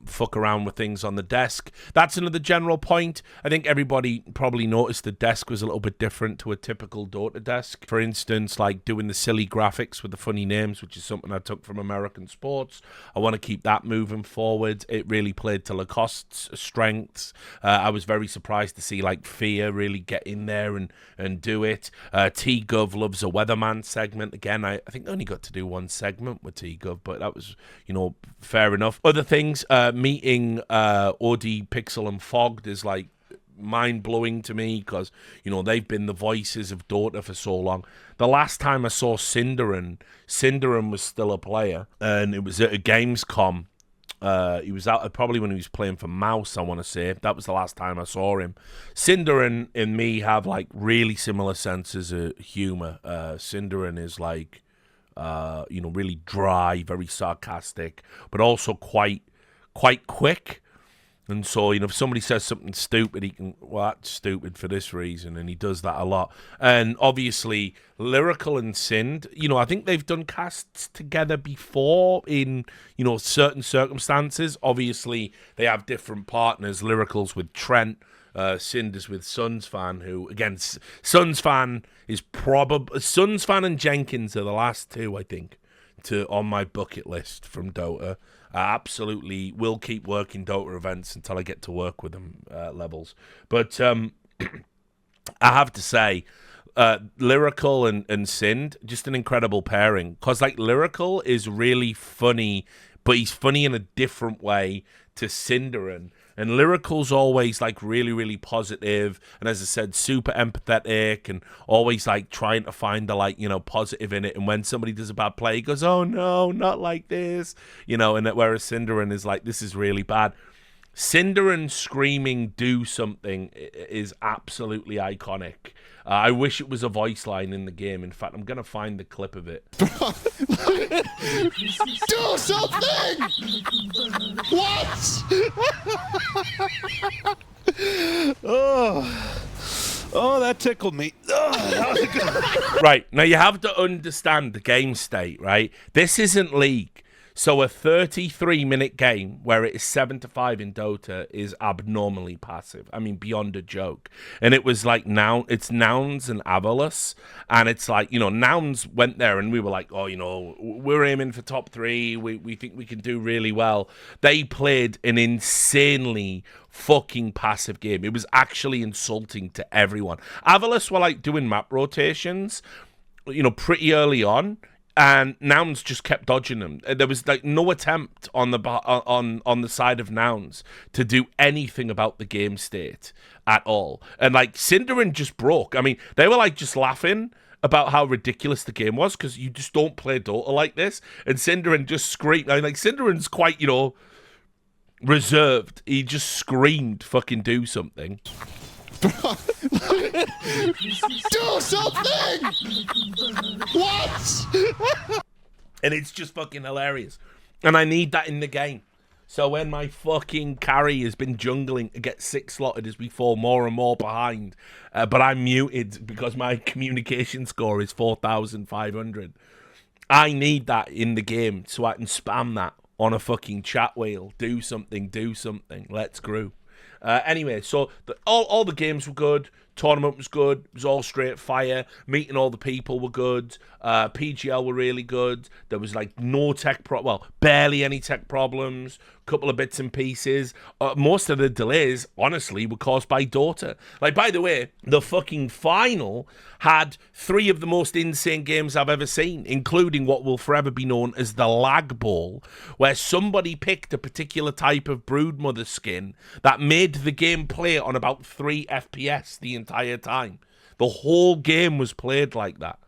fuck around with things on the desk. That's another general point. I think everybody probably noticed the desk was a little bit different to a typical Dota desk. For instance, like doing the silly graphics with the funny names, which is something I took from American sports. I want to keep that moving forward. It really played to Lacoste's strengths. I was very surprised to see like Fear really get in there and do it. T-Gov loves a weatherman segment. Again, I think I only got to do one segment with T-Gov, but that was, you know, fair enough. Other things, meeting OD, Pixel, and Fogged is like mind-blowing to me because, you know, they've been the voices of Dota for so long. The last time I saw Cinderin was still a player, and it was at a Gamescom. He was out probably when he was playing for Mouse, I want to say. That was the last time I saw him. Cinderin and me have like really similar senses of humor. Cinderin is like, you know, really dry, very sarcastic, but also quite quick. And so, if somebody says something stupid, he can, well, that's stupid for this reason, and he does that a lot. And obviously, Lyrical and Sind, I think they've done casts together before in, certain circumstances. Obviously, they have different partners. Lyrical's with Trent, Sind is with Suns Fan, who, again, Suns Fan is probably, Suns Fan and Jenkins are the last two, I think, on my bucket list from Dota. I absolutely will keep working Dota events until I get to work with them levels. But I have to say, Lyrical and Sind, just an incredible pairing. Because, Lyrical is really funny, but he's funny in a different way to Cinderin. And Lyrical's always, really, really positive. And as I said, super empathetic and always, trying to find the, positive in it. And when somebody does a bad play, he goes, oh, no, not like this. And whereas Cinderin is this is really bad. Cinderin screaming, do something, is absolutely iconic. I wish it was a voice line in the game. In fact, I'm going to find the clip of it. Do something! What? Oh, that tickled me. That was a good... Right, now you have to understand the game state, right? This isn't League. So a 33-minute game where it is 7-5 in Dota is abnormally passive. I mean, beyond a joke. And it was it's Nouns and Avalus. And it's Nouns went there and we were like, oh, we're aiming for top 3. We think we can do really well. They played an insanely fucking passive game. It was actually insulting to everyone. Avalus were doing map rotations, pretty early on. And Nouns just kept dodging them. There was no attempt on the side of Nouns to do anything about the game state at all. And Cinderin just broke. I mean, they were just laughing about how ridiculous the game was because you just don't play Dota like this. And Cinderin just screamed. I mean, Cinderin's quite reserved. He just screamed, "Fucking do something." Do something! What? And it's just fucking hilarious. And I need that in the game. So when my fucking carry has been jungling to get 6 slotted as we fall more and more behind, but I'm muted because my communication score is 4,500, I need that in the game so I can spam that on a fucking chat wheel. Do something, let's grow. Anyway, so all the games were good. Tournament was good. It was all straight fire. Meeting all the people were good. PGL were really good. There was no barely any tech problems. Couple of bits and pieces. Most of the delays, honestly, were caused by Dota. By the way, the fucking final had 3 of the most insane games I've ever seen, including what will forever be known as the lag ball, where somebody picked a particular type of broodmother skin that made the game play on about 3 FPS the entire time. The whole game was played like that.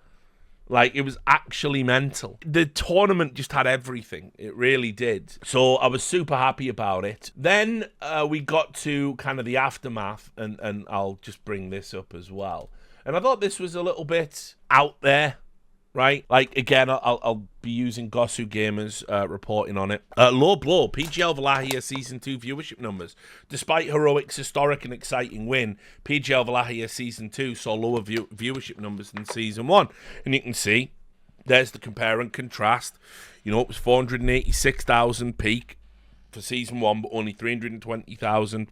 It was actually mental. The tournament just had everything. It really did. So I was super happy about it. Then we got to kind of the aftermath, and I'll just bring this up as well. And I thought this was a little bit out there, right? Again, I'll be using Gosu Gamers reporting on it. Low blow, PGL Wallachia Season 2 viewership numbers. Despite Heroic's historic and exciting win, PGL Wallachia Season 2 saw lower viewership numbers than Season 1. And you can see, there's the compare and contrast. It was 486,000 peak for Season 1, but only 320,000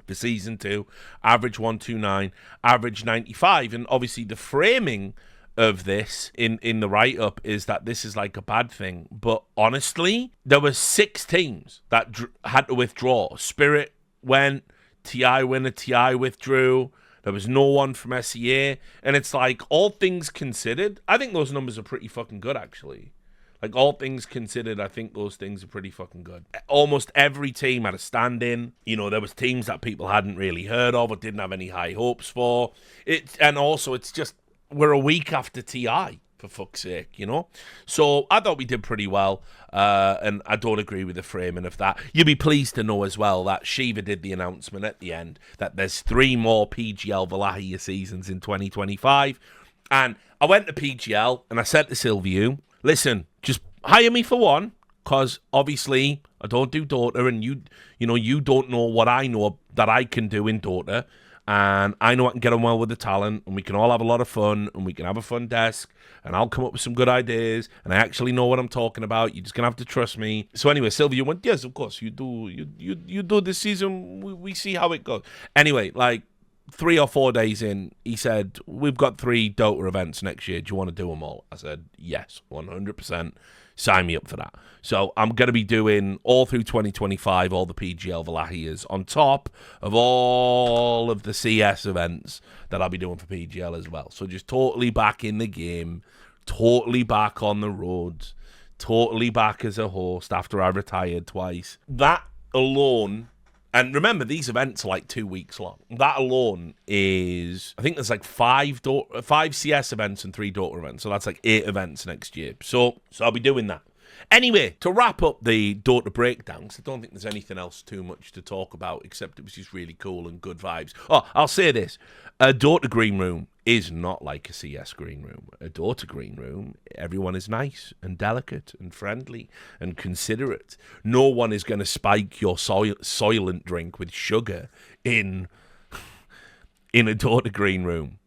for Season 2. Average 129, average 95. And obviously the framing of this in the write-up is that this is a bad thing, but honestly there were 6 teams that had to withdraw. Spirit went, TI winner, TI withdrew, there was no one from SEA, and it's all things considered, I think those numbers are pretty fucking good actually. All things considered, I think those things are pretty fucking good. Almost every team had a stand-in. There was teams that people hadn't really heard of or didn't have any high hopes for. And also it's just, we're a week after TI, for fuck's sake, So I thought we did pretty well, and I don't agree with the framing of that. You'll be pleased to know as well that Shiva did the announcement at the end that there's 3 more PGL Wallachia seasons in 2025. And I went to PGL and I said to Sylviu, listen, just hire me for one, because obviously I don't do Dota, and you don't know what I know that I can do in Dota, and I know I can get on well with the talent, and we can all have a lot of fun, and we can have a fun desk, and I'll come up with some good ideas, and I actually know what I'm talking about. You're just gonna have to trust me. So anyway, Sylvia went, yes, of course you do. You do this season. We see how it goes. Anyway, like 3 or 4 days in, he said, we've got 3 Dota events next year. Do you want to do them all? I said, yes, 100%. Sign me up for that. So I'm going to be doing all through 2025, all the PGL Wallachias on top of all of the CS events that I'll be doing for PGL as well. So just totally back in the game, totally back on the roads, totally back as a host after I retired twice. That alone, and remember, these events are like 2 weeks long. That alone is, I think there's like 5 CS events and 3 Dota events. So that's like 8 events next year. So I'll be doing that. Anyway, to wrap up the Dota breakdown, because I don't think there's anything else too much to talk about, except it was just really cool and good vibes. Oh, I'll say this. A Dota green room is not like a CS green room. A Dota green room, everyone is nice and delicate and friendly and considerate. No one is going to spike your soylent drink with sugar in a Dota green room.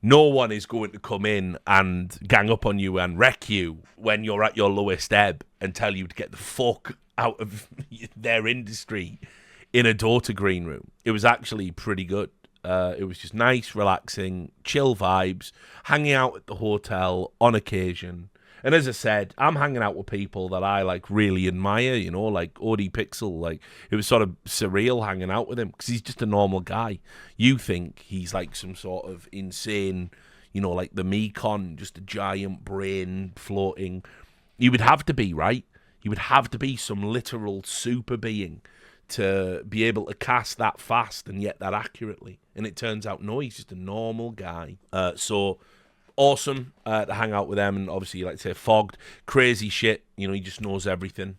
No one is going to come in and gang up on you and wreck you when you're at your lowest ebb and tell you to get the fuck out of their industry in a Dota green room. It was actually pretty good. It was just nice, relaxing, chill vibes, hanging out at the hotel on occasion. And as I said, I'm hanging out with people that I like really admire, like Odie Pixel. Like, it was sort of surreal hanging out with him because he's just a normal guy. You think he's like some sort of insane, like the Mekon, just a giant brain floating. You would have to be, right? You would have to be some literal super being to be able to cast that fast and yet that accurately. And it turns out, no, he's just a normal guy. So awesome to hang out with them. And obviously, like I say, Fogged, crazy shit. He just knows everything.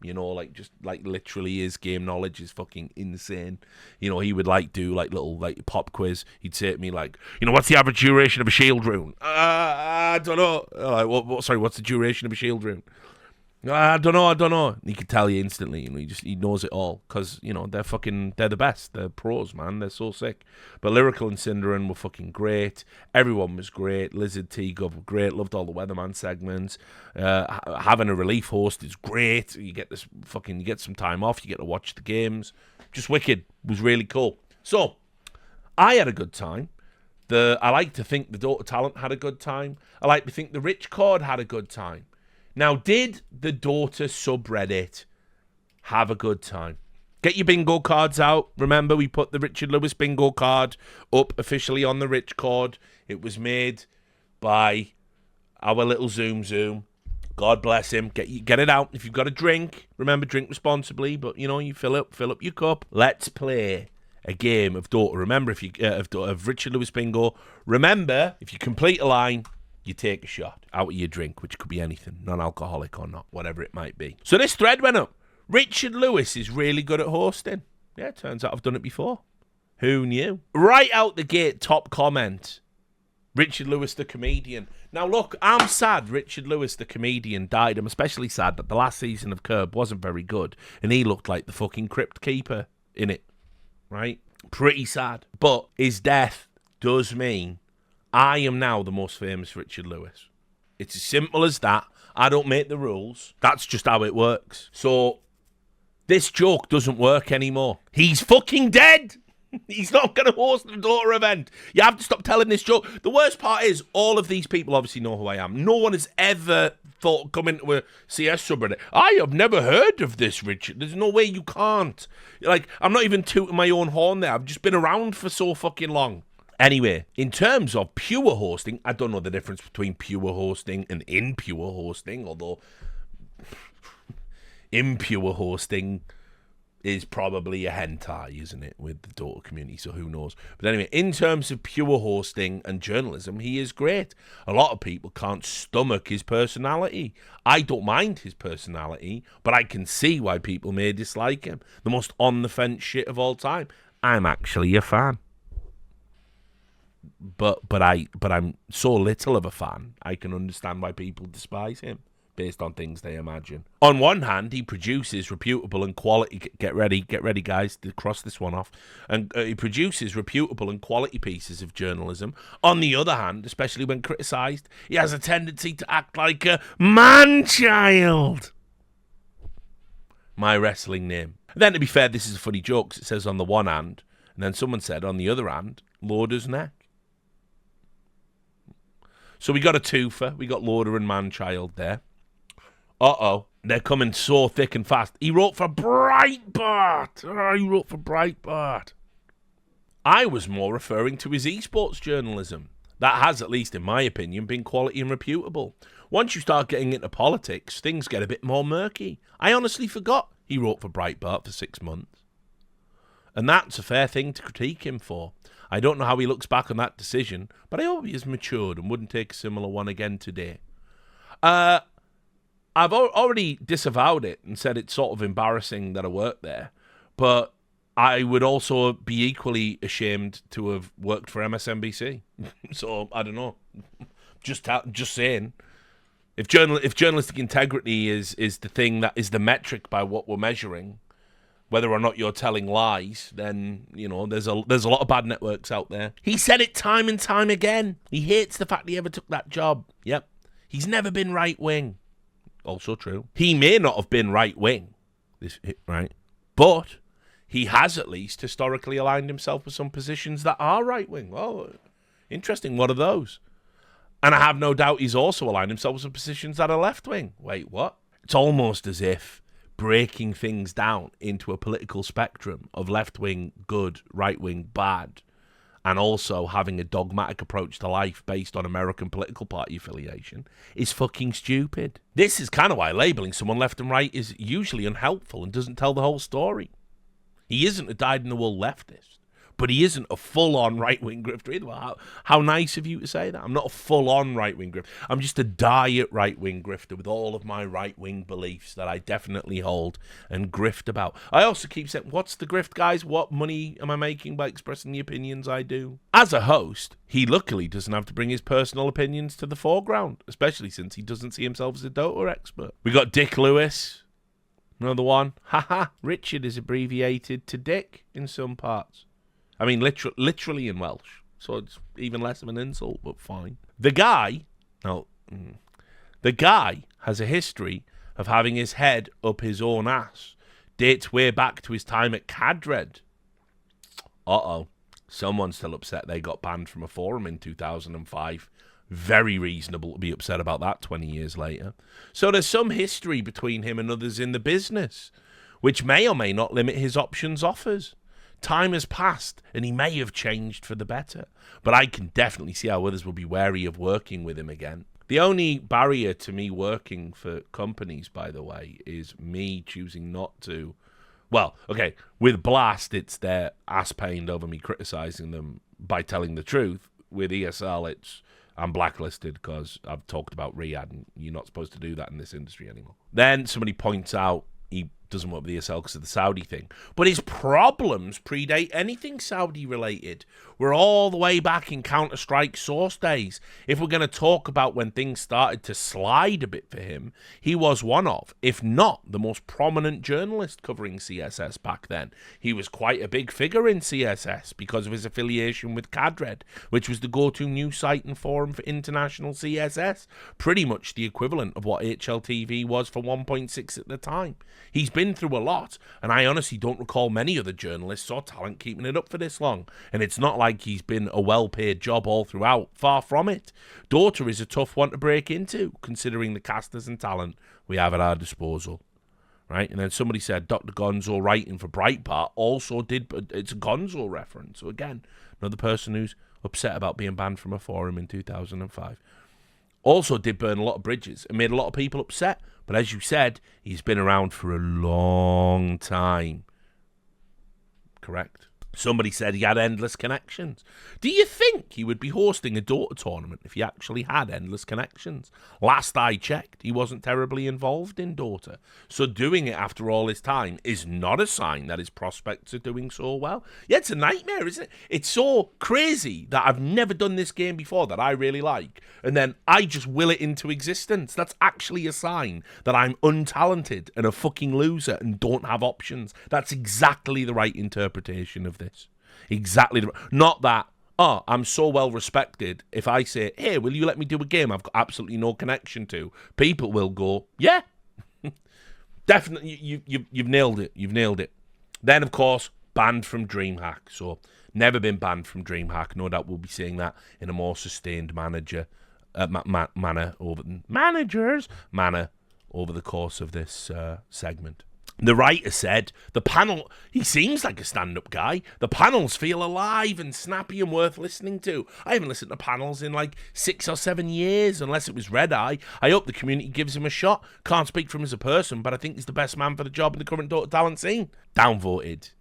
Literally his game knowledge is fucking insane. He would do little pop quiz. He'd say to me what's the average duration of a shield rune? I don't know. What's the duration of a shield rune? I don't know. He could tell you instantly. He knows it all because they're the best. They're pros, man. They're so sick. But Lyrical and Cinderin were fucking great. Everyone was great. Lizard T-Gov were great. Loved all the Weatherman segments. Having a relief host is great. You get some time off. You get to watch the games. Just wicked. It was really cool. So I had a good time. I like to think the Dota talent had a good time. I like to think the Rich Cord had a good time. Now, did the Dota subreddit have a good time? Get your bingo cards out. Remember, we put the Richard Lewis bingo card up officially on the Rich Cord. It was made by our little Zoom. God bless him. Get it out. If you've got a drink, remember, drink responsibly. But, you fill up your cup. Let's play a game of Dota. Remember, if you of Richard Lewis bingo. Remember, if you complete a line, you take a shot out of your drink, which could be anything, non-alcoholic or not, whatever it might be. So this thread went up. Richard Lewis is really good at hosting. Yeah, it turns out I've done it before. Who knew? Right out the gate, top comment. Richard Lewis, the comedian. Now, look, I'm sad Richard Lewis, the comedian, died. I'm especially sad that the last season of Curb wasn't very good, and he looked like the fucking Crypt Keeper in it, right? Pretty sad. But his death does mean I am now the most famous Richard Lewis. It's as simple as that. I don't make the rules. That's just how it works. So this joke doesn't work anymore. He's fucking dead. He's not going to host the Dota event. You have to stop telling this joke. The worst part is all of these people obviously know who I am. No one has ever thought come into a CS subreddit. I have never heard of this, Richard. There's no way you can't. I'm not even tooting my own horn there. I've just been around for so fucking long. Anyway, in terms of pure hosting, I don't know the difference between pure hosting and impure hosting, although impure hosting is probably a hentai, isn't it, with the Dota community, so who knows. But anyway, in terms of pure hosting and journalism, he is great. A lot of people can't stomach his personality. I don't mind his personality, but I can see why people may dislike him. The most on-the-fence shit of all time. I'm actually a fan. But I'm so little of a fan, I can understand why people despise him. based on things they imagine. On one hand, he produces reputable and quality... Get ready, guys, to cross this one off. And he produces reputable and quality pieces of journalism. On the other hand, especially when criticised, he has a tendency to act like a man-child. My wrestling name. And then, to be fair, this is a funny joke, 'cause it says on the one hand, and then someone said on the other hand, Lauder's neck. So we got a twofer. We got Lauder and man-child there. Uh-oh. They're coming so thick and fast. He wrote for Breitbart. I was more referring to his esports journalism. That has, at least in my opinion, been quality and reputable. Once you start getting into politics, things get a bit more murky. I honestly forgot he wrote for Breitbart for 6 months. And that's a fair thing to critique him for. I don't know how he looks back on that decision, but I hope he has matured and wouldn't take a similar one again today. I've already disavowed it and said it's sort of embarrassing that I worked there, but I would also be equally ashamed to have worked for MSNBC. So, I don't know. Just saying. If journalistic integrity is the thing that is the metric by what we're measuring, whether or not you're telling lies, then, you know, there's a lot of bad networks out there. He said it time and time again. He hates the fact he ever took that job. Yep. He's never been right-wing. Also true. He may not have been right-wing, right? But he has at least historically aligned himself with some positions that are right-wing. Oh, interesting. What are those? And I have no doubt he's also aligned himself with some positions that are left-wing. Wait, what? It's almost as if breaking things down into a political spectrum of left-wing good, right-wing bad, and also having a dogmatic approach to life based on American political party affiliation is fucking stupid. This is kind of why labeling someone left and right is usually unhelpful and doesn't tell the whole story. He isn't a dyed-in-the-wool leftist, but he isn't a full-on right-wing grifter either. Well, how nice of you to say that. I'm not a full-on right-wing grifter. I'm just a diet right-wing grifter with all of my right-wing beliefs that I definitely hold and grift about. I also keep saying, what's the grift, guys? What money am I making by expressing the opinions I do? As a host, he luckily doesn't have to bring his personal opinions to the foreground, especially since he doesn't see himself as a Dota expert. We got Dick Lewis, another one. Haha, Richard is abbreviated to Dick in some parts. I mean, literally in Welsh, so it's even less of an insult, but fine. The guy has a history of having his head up his own ass. Dates way back to his time at Cadred. Uh-oh. Someone's still upset they got banned from a forum in 2005. Very reasonable to be upset about that 20 years later. So there's some history between him and others in the business, which may or may not limit his options offers. Time has passed, and he may have changed for the better, but I can definitely see how others will be wary of working with him again. The only barrier to me working for companies, by the way, is me choosing not to. Well, okay, with Blast, it's their ass pained over me criticising them by telling the truth. With ESL, I'm blacklisted because I've talked about Riyadh, and you're not supposed to do that in this industry anymore. Then somebody points out he doesn't work with ESL because of the Saudi thing. But his problems predate anything Saudi-related. We're all the way back in Counter-Strike Source days. If we're going to talk about when things started to slide a bit for him, he was one of, if not the most prominent journalist covering CSS back then. He was quite a big figure in CSS because of his affiliation with Cadred, which was the go-to news site and forum for international CSS. Pretty much the equivalent of what HLTV was for 1.6 at the time. He's been through a lot, and I honestly don't recall many other journalists or talent keeping it up for this long. And it's not like he's been a well-paid job all throughout. Far from it. Dota is a tough one to break into, considering the casters and talent we have at our disposal. Right? And then somebody said Dr. Gonzo writing for Breitbart also did, but it's a Gonzo reference. So again, another person who's upset about being banned from a forum in 2005. Also did burn a lot of bridges and made a lot of people upset. But as you said, he's been around for a long time. Correct. Somebody said he had endless connections. Do you think he would be hosting a Dota tournament if he actually had endless connections? Last I checked, he wasn't terribly involved in Dota. So doing it after all his time is not a sign that his prospects are doing so well. Yeah, it's a nightmare, isn't it? It's so crazy that I've never done this game before that I really like, and then I just will it into existence. That's actually a sign that I'm untalented and a fucking loser and don't have options. That's exactly the right interpretation of this. Exactly. Not that, oh, I'm so well respected. If I say, hey, will you let me do a game I've got absolutely no connection to? People will go, yeah. Definitely, you've nailed it. You've nailed it. Then, of course, banned from DreamHack. So, never been banned from DreamHack. No doubt we'll be seeing that in a more sustained manner over the course of this segment. The writer said, the panel, he seems like a stand-up guy. The panels feel alive and snappy and worth listening to. I haven't listened to panels in like 6 or 7 years, unless it was Red Eye. I hope the community gives him a shot. Can't speak for him as a person, but I think he's the best man for the job in the current Dota talent scene. Downvoted.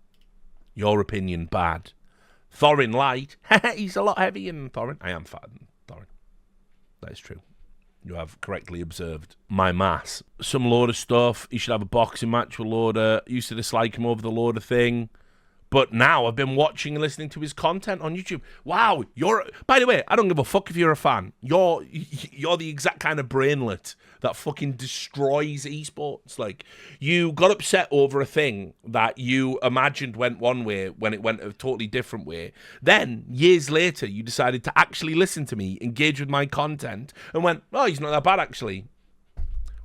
Your opinion, bad. Thorin light. He's a lot heavier than Thorin. I am fatter than Thorin. That is true. You have correctly observed my mass. Some Lauder stuff. He should have a boxing match with Lauder. Used to dislike him over the Lauder thing. But now I've been watching and listening to his content on YouTube. Wow, by the way, I don't give a fuck if you're a fan. You're the exact kind of brainlet that fucking destroys esports. Like, you got upset over a thing that you imagined went one way when it went a totally different way. Then, years later, you decided to actually listen to me, engage with my content, and went, oh, he's not that bad, actually.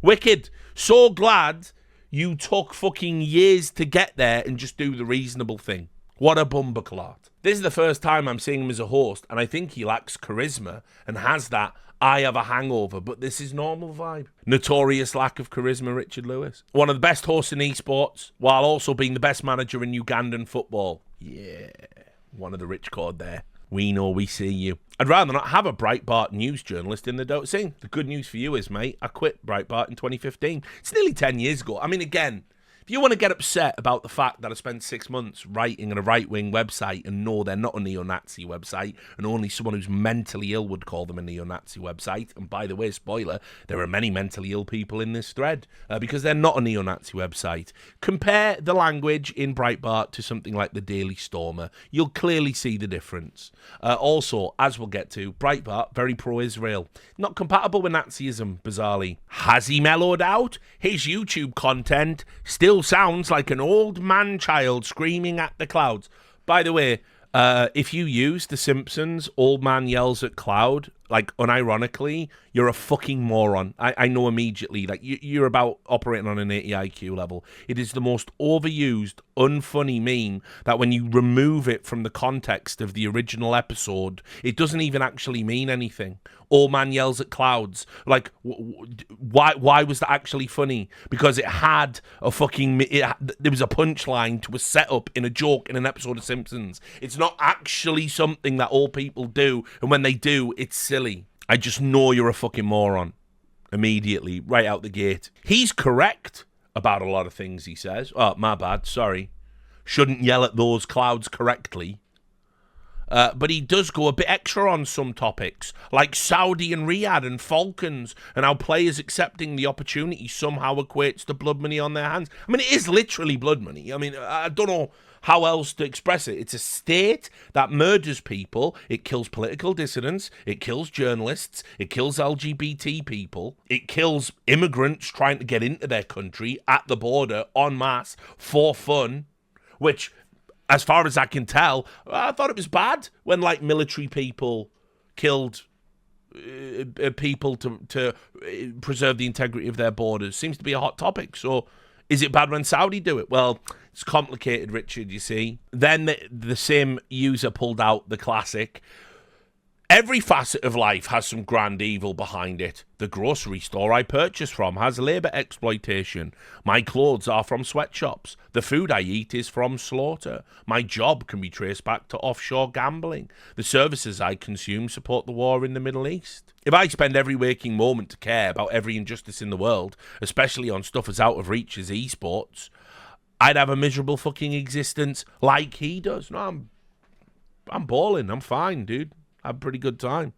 Wicked. So glad you took fucking years to get there and just do the reasonable thing. What a bumperclot. This is the first time I'm seeing him as a host, and I think he lacks charisma and has that I have a hangover, but this is normal vibe. Notorious lack of charisma, Richard Lewis. One of the best hosts in esports, while also being the best manager in Ugandan football. Yeah, one of the rich chord there. We know, we see you. I'd rather not have a Breitbart news journalist in the Dota scene. The good news for you is, mate, I quit Breitbart in 2015. It's nearly 10 years ago. I mean, again, if you want to get upset about the fact that I spent 6 months writing on a right-wing website and no, they're not a neo-Nazi website, and only someone who's mentally ill would call them a neo-Nazi website, and by the way, spoiler, there are many mentally ill people in this thread, because they're not a neo-Nazi website. Compare the language in Breitbart to something like the Daily Stormer. You'll clearly see the difference. Also, as we'll get to, Breitbart, very pro-Israel. Not compatible with Nazism, bizarrely. Has he mellowed out? His YouTube content still sounds like an old man-child screaming at the clouds. By the way, if you use The Simpsons, old man yells at cloud, like, unironically, you're a fucking moron. I know immediately. Like, you're about operating on an 80 IQ level. It is the most overused, unfunny meme that when you remove it from the context of the original episode, it doesn't even actually mean anything. Old man yells at clouds. Like, why was that actually funny? Because it had a fucking... there was a punchline to a setup in a joke in an episode of Simpsons. It's not actually something that all people do, and when they do, it's silly. I just know you're a fucking moron. Immediately, right out the gate. He's correct about a lot of things he says. Oh, my bad, sorry. Shouldn't yell at those clouds correctly. But he does go a bit extra on some topics, like Saudi and Riyadh and Falcons, and how players accepting the opportunity somehow equates to blood money on their hands. I mean, it is literally blood money. I mean, I don't know how else to express it. It's a state that murders people. It kills political dissidents. It kills journalists. It kills LGBT people. It kills immigrants trying to get into their country at the border en masse for fun, which, as far as I can tell, I thought it was bad when, like, military people killed people to preserve the integrity of their borders. Seems to be a hot topic. So is it bad when Saudi do it? Well, it's complicated, Richard, you see. Then the same user pulled out the classic. Every facet of life has some grand evil behind it. The grocery store I purchase from has labour exploitation. My clothes are from sweatshops. The food I eat is from slaughter. My job can be traced back to offshore gambling. The services I consume support the war in the Middle East. If I spend every waking moment to care about every injustice in the world, especially on stuff as out of reach as esports, I'd have a miserable fucking existence like he does. No, I'm balling. I'm fine, dude. I have a pretty good time.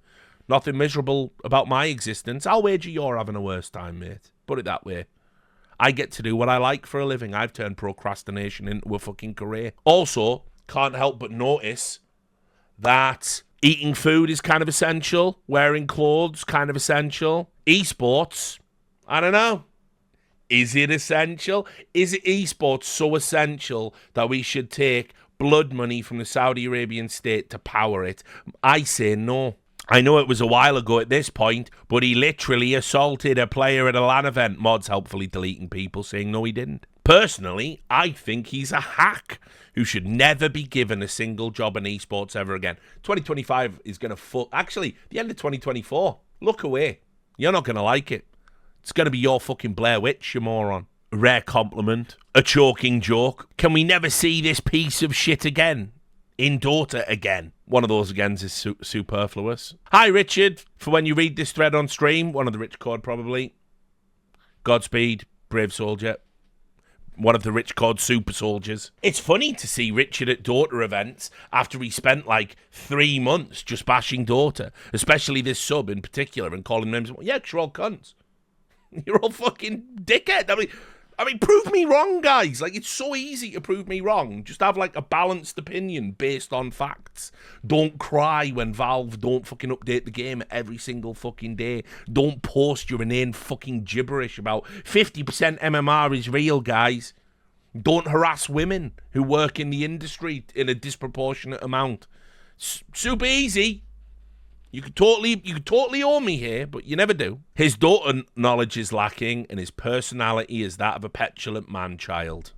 Nothing miserable about my existence. I'll wager you're having a worse time, mate. Put it that way. I get to do what I like for a living. I've turned procrastination into a fucking career. Also, can't help but notice that eating food is kind of essential. Wearing clothes, kind of essential. Esports, I don't know. Is it essential? Is it esports so essential that we should take blood money from the Saudi Arabian state to power it? I say no. I know it was a while ago at this point, but he literally assaulted a player at a LAN event. Mods helpfully deleting people saying no, he didn't. Personally, I think he's a hack who should never be given a single job in esports ever again. 2025 is going to fuck. Actually, the end of 2024. Look away. You're not going to like it. It's going to be your fucking Blair Witch, you moron. A rare compliment. A choking joke. Can we never see this piece of shit again? In Dota again. One of those agains is superfluous. Hi, Richard. For when you read this thread on stream, one of the rich cod probably. Godspeed, brave soldier. One of the rich cod super soldiers. It's funny to see Richard at Dota events after he spent like 3 months just bashing Dota. Especially this sub in particular and calling names. Yeah, 'cause you're all cunts. You're all fucking dickhead. I mean, prove me wrong, guys. Like, it's so easy to prove me wrong. Just have, like, a balanced opinion based on facts. Don't cry when Valve don't fucking update the game every single fucking day. Don't post your inane fucking gibberish about 50% MMR is real, guys. Don't harass women who work in the industry in a disproportionate amount. Super easy. You could totally owe me here, but you never do. His Dota knowledge is lacking, and his personality is that of a petulant man-child.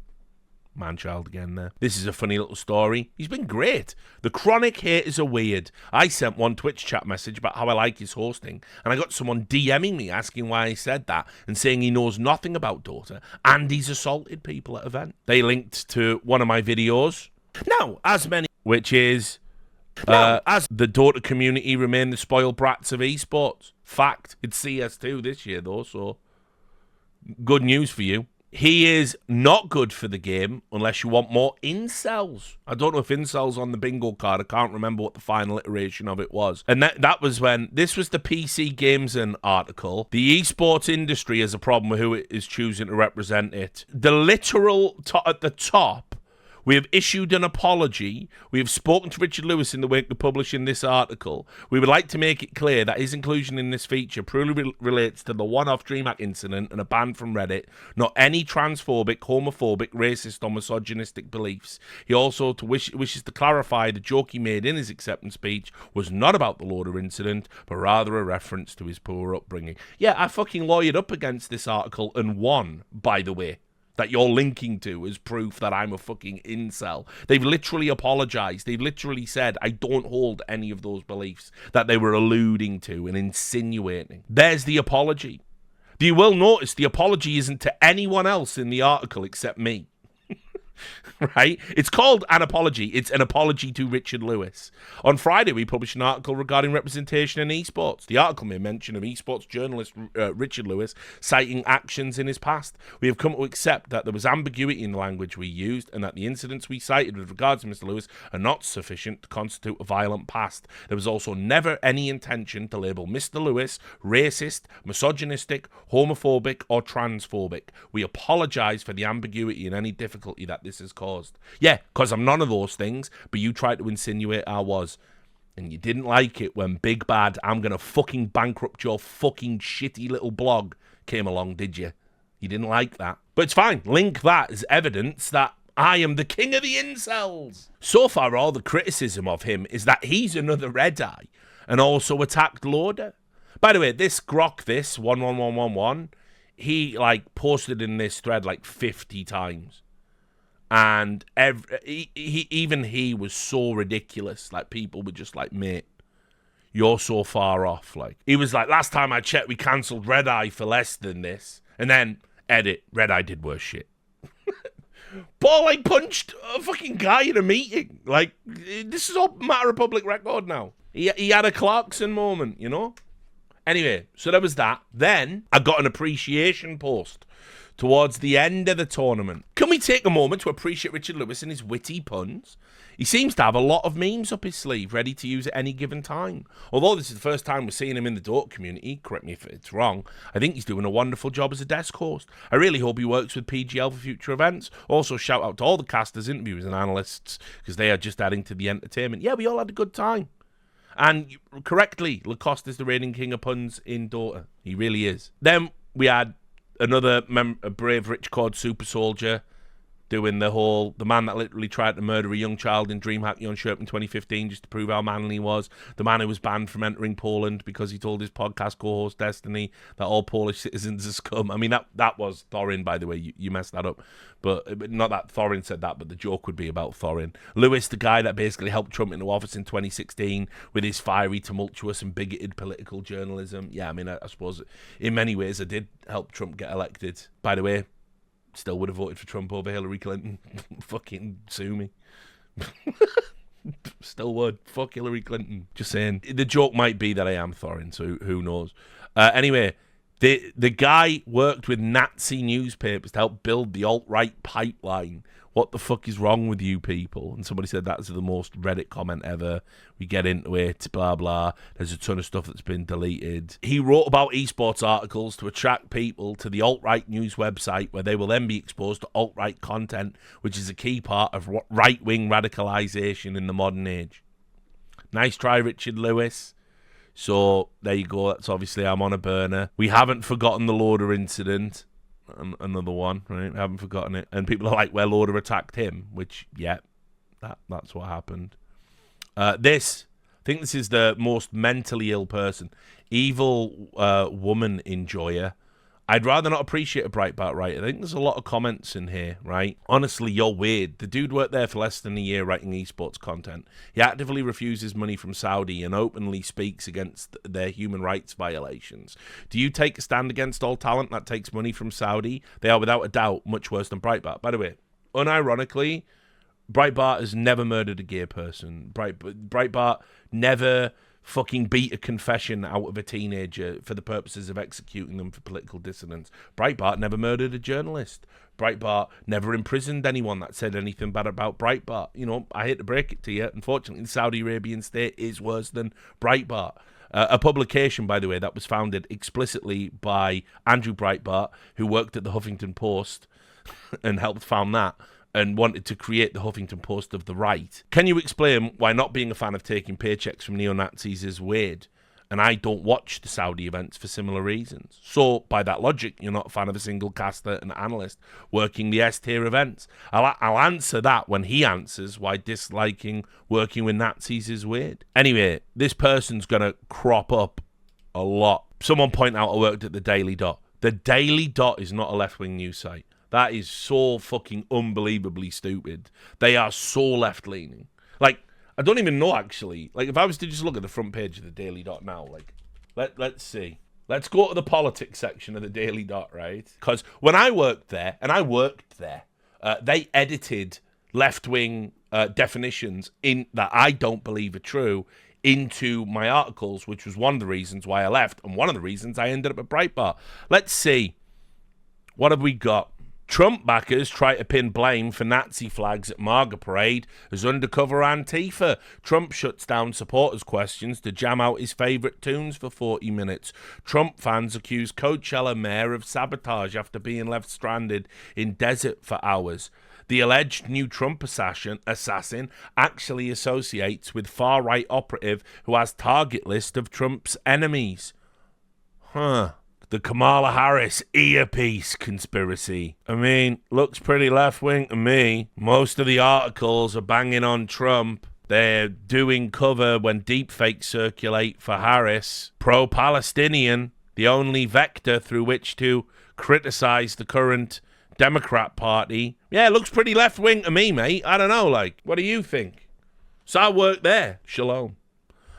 Man-child again there. This is a funny little story. He's been great. The chronic haters are weird. I sent one Twitch chat message about how I like his hosting, and I got someone DMing me asking why I said that, and saying he knows nothing about Dota, and he's assaulted people at events. They linked to one of my videos. Now, as many, which is... as the Dota community remain the spoiled brats of esports. Fact, it's CS2 this year though, so good news for you. He is not good for the game unless you want more incels. I don't know if incels on the bingo card. I can't remember what the final iteration of it was. And that was when, this was the PC Games article. The esports industry has a problem with who it is choosing to represent it. The literal at the top, we have issued an apology. We have spoken to Richard Lewis in the wake of publishing this article. We would like to make it clear that his inclusion in this feature purely relates to the one-off DreamHack incident and a ban from Reddit, not any transphobic, homophobic, racist, or misogynistic beliefs. He also wishes to clarify the joke he made in his acceptance speech was not about the Loader incident, but rather a reference to his poor upbringing. Yeah, I fucking lawyered up against this article and won, by the way, that you're linking to as proof that I'm a fucking incel. They've literally apologized. They've literally said, I don't hold any of those beliefs that they were alluding to and insinuating. There's the apology. You will notice the apology isn't to anyone else in the article except me. Right? It's called an apology. It's an apology to Richard Lewis. On Friday, we published an article regarding representation in esports. The article made mention of esports journalist Richard Lewis citing actions in his past. We have come to accept that there was ambiguity in the language we used and that the incidents we cited with regards to Mr. Lewis are not sufficient to constitute a violent past. There was also never any intention to label Mr. Lewis racist, misogynistic, homophobic, or transphobic. We apologize for the ambiguity and any difficulty that this has caused. Yeah, because I'm none of those things, but you tried to insinuate I was. And you didn't like it when Big Bad, I'm going to fucking bankrupt your fucking shitty little blog came along, did you? You didn't like that. But it's fine. Link that as evidence that I am the king of the incels. So far, all the criticism of him is that he's another Red Eye and also attacked Loader. By the way, this Grok, this 11111, he like posted in this thread like 50 times. And even he was so ridiculous. Like, people were just like, mate, you're so far off. Like, he was like, last time I checked, we cancelled Red Eye for less than this. And then, edit, Red Eye did worse shit. Ball, like, punched a fucking guy in a meeting. Like, this is all matter of public record now. He had a Clarkson moment, you know? Anyway, so there was that. Then, I got an appreciation post towards the end of the tournament. Can we take a moment to appreciate Richard Lewis and his witty puns? He seems to have a lot of memes up his sleeve, ready to use at any given time. Although this is the first time we're seeing him in the Dota community, correct me if it's wrong, I think he's doing a wonderful job as a desk host. I really hope he works with PGL for future events. Also, shout out to all the casters, interviewers and analysts, because they are just adding to the entertainment. Yeah, we all had a good time. And correctly, Lacoste is the reigning king of puns in Dota. He really is. Then we had another brave rich called Super Soldier doing the man that literally tried to murder a young child in DreamHack Jönköping in 2015 just to prove how manly he was. The man who was banned from entering Poland because he told his podcast co-host Destiny that all Polish citizens are scum. I mean, that was Thorin, by the way. You messed that up. But not that Thorin said that, but the joke would be about Thorin. Lewis, the guy that basically helped Trump into office in 2016 with his fiery, tumultuous and bigoted political journalism. Yeah, I mean, I suppose in many ways I did help Trump get elected. By the way, still would have voted for Trump over Hillary Clinton. Fucking sue me. Still would. Fuck Hillary Clinton. Just saying. The joke might be that I am Thorin, so who knows. Anyway, the guy worked with Nazi newspapers to help build the alt-right pipeline. What the fuck is wrong with you people? And somebody said that's the most Reddit comment ever. We get into it, blah, blah. There's a ton of stuff that's been deleted. He wrote about esports articles to attract people to the alt-right news website where they will then be exposed to alt-right content, which is a key part of right-wing radicalization in the modern age. Nice try, Richard Lewis. So, there you go. That's obviously I'm on a burner. We haven't forgotten the Lauder incident. Another one, right? I haven't forgotten it. And people are like, well, Lauder attacked him, which, yeah, that's what happened. I think this is the most mentally ill person. Evil woman enjoyer. I'd rather not appreciate a Breitbart writer. I think there's a lot of comments in here, right? Honestly, you're weird. The dude worked there for less than a year writing esports content. He actively refuses money from Saudi and openly speaks against their human rights violations. Do you take a stand against all talent that takes money from Saudi? They are without a doubt much worse than Breitbart. By the way, unironically, Breitbart has never murdered a gay person. Breitbart never fucking beat a confession out of a teenager for the purposes of executing them for political dissidence. Breitbart never murdered a journalist. Breitbart never imprisoned anyone that said anything bad about Breitbart. You know, I hate to break it to you. Unfortunately, the Saudi Arabian state is worse than Breitbart. A publication, by the way, that was founded explicitly by Andrew Breitbart, who worked at the Huffington Post and helped found that, and wanted to create the Huffington Post of the right. Can you explain why not being a fan of taking paychecks from neo-Nazis is weird? And I don't watch the Saudi events for similar reasons. So, by that logic, you're not a fan of a single caster and analyst working the S-tier events. I'll answer that when he answers why disliking working with Nazis is weird. Anyway, this person's going to crop up a lot. Someone point out I worked at the Daily Dot. The Daily Dot is not a left-wing news site. That is so fucking unbelievably stupid. They are so left-leaning. Like, I don't even know, actually. Like, if I was to just look at the front page of the Daily Dot now, like, let's see. Let's go to the politics section of the Daily Dot, right? Because when I worked there, they edited left-wing definitions in that I don't believe are true into my articles, which was one of the reasons why I left, and one of the reasons I ended up at Breitbart. Let's see. What have we got? Trump backers try to pin blame for Nazi flags at MAGA parade as undercover Antifa. Trump shuts down supporters' questions to jam out his favourite tunes for 40 minutes. Trump fans accuse Coachella mayor of sabotage after being left stranded in desert for hours. The alleged new Trump assassin actually associates with far-right operative who has target list of Trump's enemies. The Kamala Harris earpiece conspiracy. I mean, looks pretty left-wing to me. Most of the articles are banging on Trump. They're doing cover when deepfakes circulate for Harris. Pro-Palestinian, the only vector through which to criticize the current Democrat Party. Yeah, looks pretty left-wing to me, mate. I don't know, like, what do you think? So I work there. Shalom.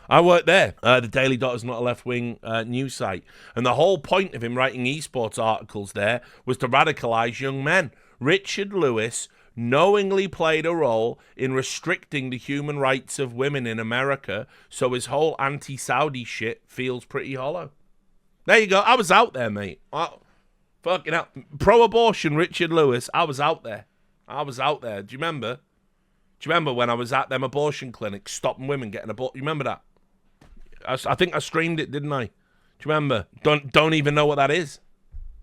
I worked there. The Daily Dot is not a left-wing news site. And the whole point of him writing esports articles there was to radicalize young men. Richard Lewis knowingly played a role in restricting the human rights of women in America, so his whole anti-Saudi shit feels pretty hollow. There you go. I was out there, mate. Fucking hell. Pro-abortion Richard Lewis, I was out there. Do you remember? Do you remember when I was at them abortion clinics stopping women getting aborted? You remember that? I think I streamed it, didn't I? Do you remember? Don't even know what that is.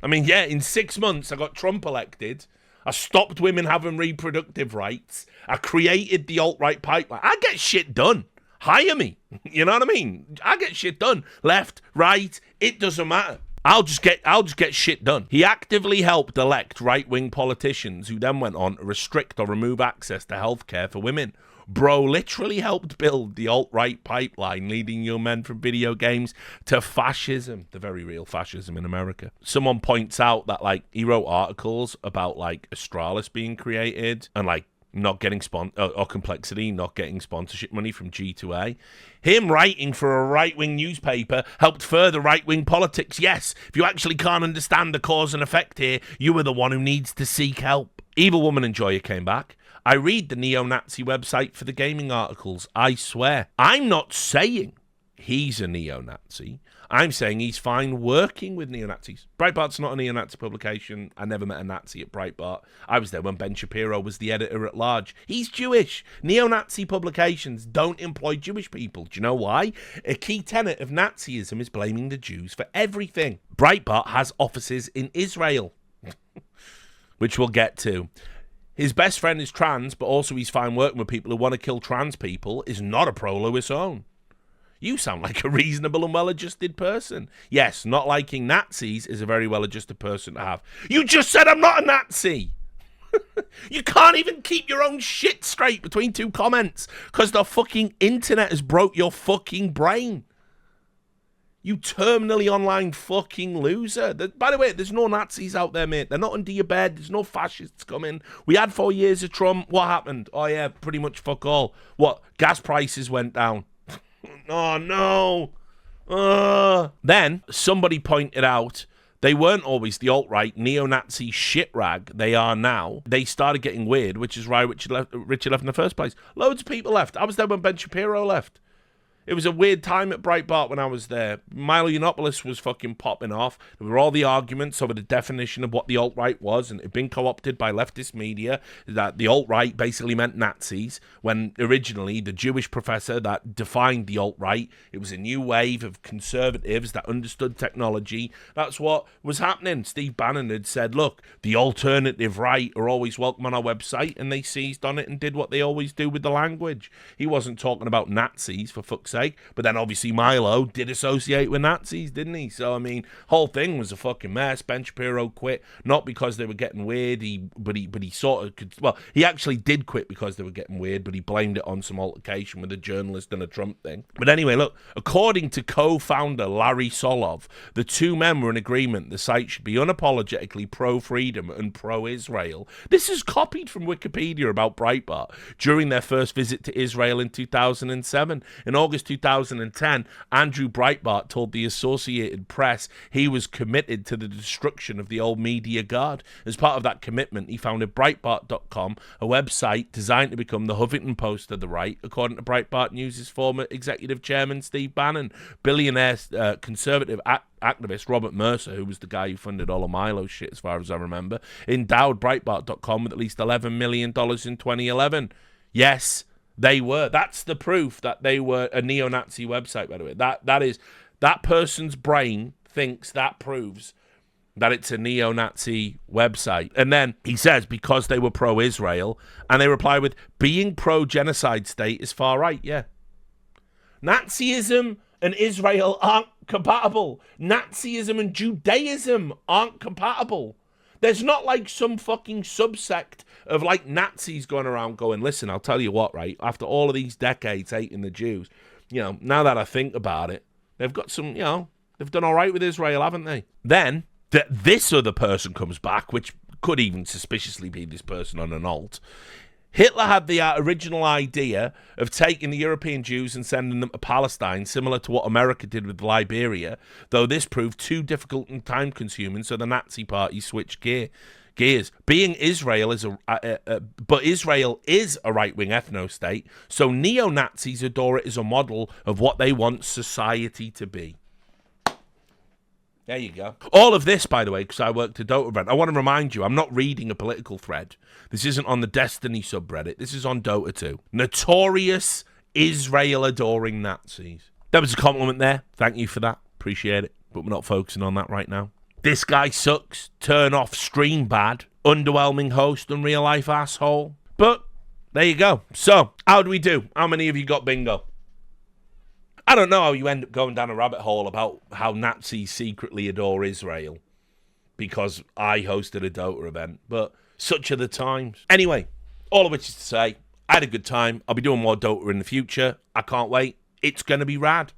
I mean, yeah, in 6 months I got Trump elected. I stopped women having reproductive rights. I created the alt-right pipeline. I get shit done. Hire me. You know what I mean? I get shit done. Left, right, it doesn't matter. I'll just get shit done. He actively helped elect right-wing politicians who then went on to restrict or remove access to healthcare for women. Bro literally helped build the alt-right pipeline, leading young men from video games to fascism, the very real fascism in America. Someone points out that, like, he wrote articles about, like, Astralis being created and, like, not getting or Complexity not getting sponsorship money from G2A. Him writing for a right-wing newspaper helped further right-wing politics. Yes, if you actually can't understand the cause and effect here, you are the one who needs to seek help. Evil Woman Enjoyer came back. I read the neo-Nazi website for the gaming articles. I swear. I'm not saying he's a neo-Nazi. I'm saying he's fine working with neo-Nazis. Breitbart's not a neo-Nazi publication. I never met a Nazi at Breitbart. I was there when Ben Shapiro was the editor-at-large. He's Jewish. Neo-Nazi publications don't employ Jewish people. Do you know why? A key tenet of Nazism is blaming the Jews for everything. Breitbart has offices in Israel, which we'll get to. His best friend is trans, but also he's fine working with people who want to kill trans people, is not a pro-Lewis own. You sound like a reasonable and well-adjusted person. Yes, not liking Nazis is a very well-adjusted person to have. You just said I'm not a Nazi! You can't even keep your own shit straight between two comments because the fucking internet has broke your fucking brain. You terminally online fucking loser. By the way, there's no Nazis out there, mate. They're not under your bed. There's no fascists coming. We had 4 years of Trump. What happened? Oh, yeah, pretty much fuck all. What? Gas prices went down. Oh, no. Then somebody pointed out they weren't always the alt-right neo-Nazi shit rag they are now. They started getting weird, which is why Richard left in the first place. Loads of people left. I was there when Ben Shapiro left. It was a weird time at Breitbart when I was there. Milo Yiannopoulos was fucking popping off. There were all the arguments over the definition of what the alt-right was, and it had been co-opted by leftist media, that the alt-right basically meant Nazis, when originally the Jewish professor that defined the alt-right, it was a new wave of conservatives that understood technology. That's what was happening. Steve Bannon had said, look, the alternative right are always welcome on our website, and they seized on it and did what they always do with the language. He wasn't talking about Nazis, for fuck's sake, but then obviously Milo did associate with Nazis, didn't he? So I mean, whole thing was a fucking mess. Ben Shapiro quit not because they were getting weird, but he sort of could. Well, he actually did quit because they were getting weird, but he blamed it on some altercation with a journalist and a Trump thing. But anyway, look, according to co-founder Larry Solov, the two men were in agreement the site should be unapologetically pro-freedom and pro-Israel. This is copied from Wikipedia about Breitbart during their first visit to Israel in 2007. In August 2010, Andrew Breitbart told the Associated Press he was committed to the destruction of the old media guard. As part of that commitment, he founded Breitbart.com, a website designed to become the Huffington Post of the right, according to Breitbart News' former executive chairman, Steve Bannon. Billionaire conservative activist Robert Mercer, who was the guy who funded all of Milo's shit, as far as I remember, endowed Breitbart.com with at least $11 million in 2011. Yes, they were. That's the proof that they were a neo-Nazi website, by the way. That person's brain thinks that proves that it's a neo-Nazi website. And then he says because they were pro-Israel, and they reply with, being pro-genocide state is far right. Yeah. Nazism and Israel aren't compatible. Nazism and Judaism aren't compatible. There's not like some fucking subsect of like Nazis going around going, listen, I'll tell you what, right? After all of these decades hating the Jews, you know, now that I think about it, they've got some, you know, they've done all right with Israel, haven't they? Then this other person comes back, which could even suspiciously be this person on an alt. Hitler had the original idea of taking the European Jews and sending them to Palestine, similar to what America did with Liberia, though this proved too difficult and time-consuming, so the Nazi party switched gears. Being Israel is but Israel is a right-wing ethno-state, so neo-Nazis adore it as a model of what they want society to be. There you go. All of this, by the way, because I worked a Dota event, I want to remind you, I'm not reading a political thread. This isn't on the Destiny subreddit. This is on Dota 2. Notorious Israel-adoring Nazis. That was a compliment there. Thank you for that. Appreciate it. But we're not focusing on that right now. This guy sucks. Turn off stream bad. Underwhelming host and real-life asshole. But there you go. So, how do we do? How many of you got bingo? I don't know how you end up going down a rabbit hole about how Nazis secretly adore Israel because I hosted a Dota event, but such are the times. Anyway, all of which is to say, I had a good time. I'll be doing more Dota in the future. I can't wait. It's going to be rad.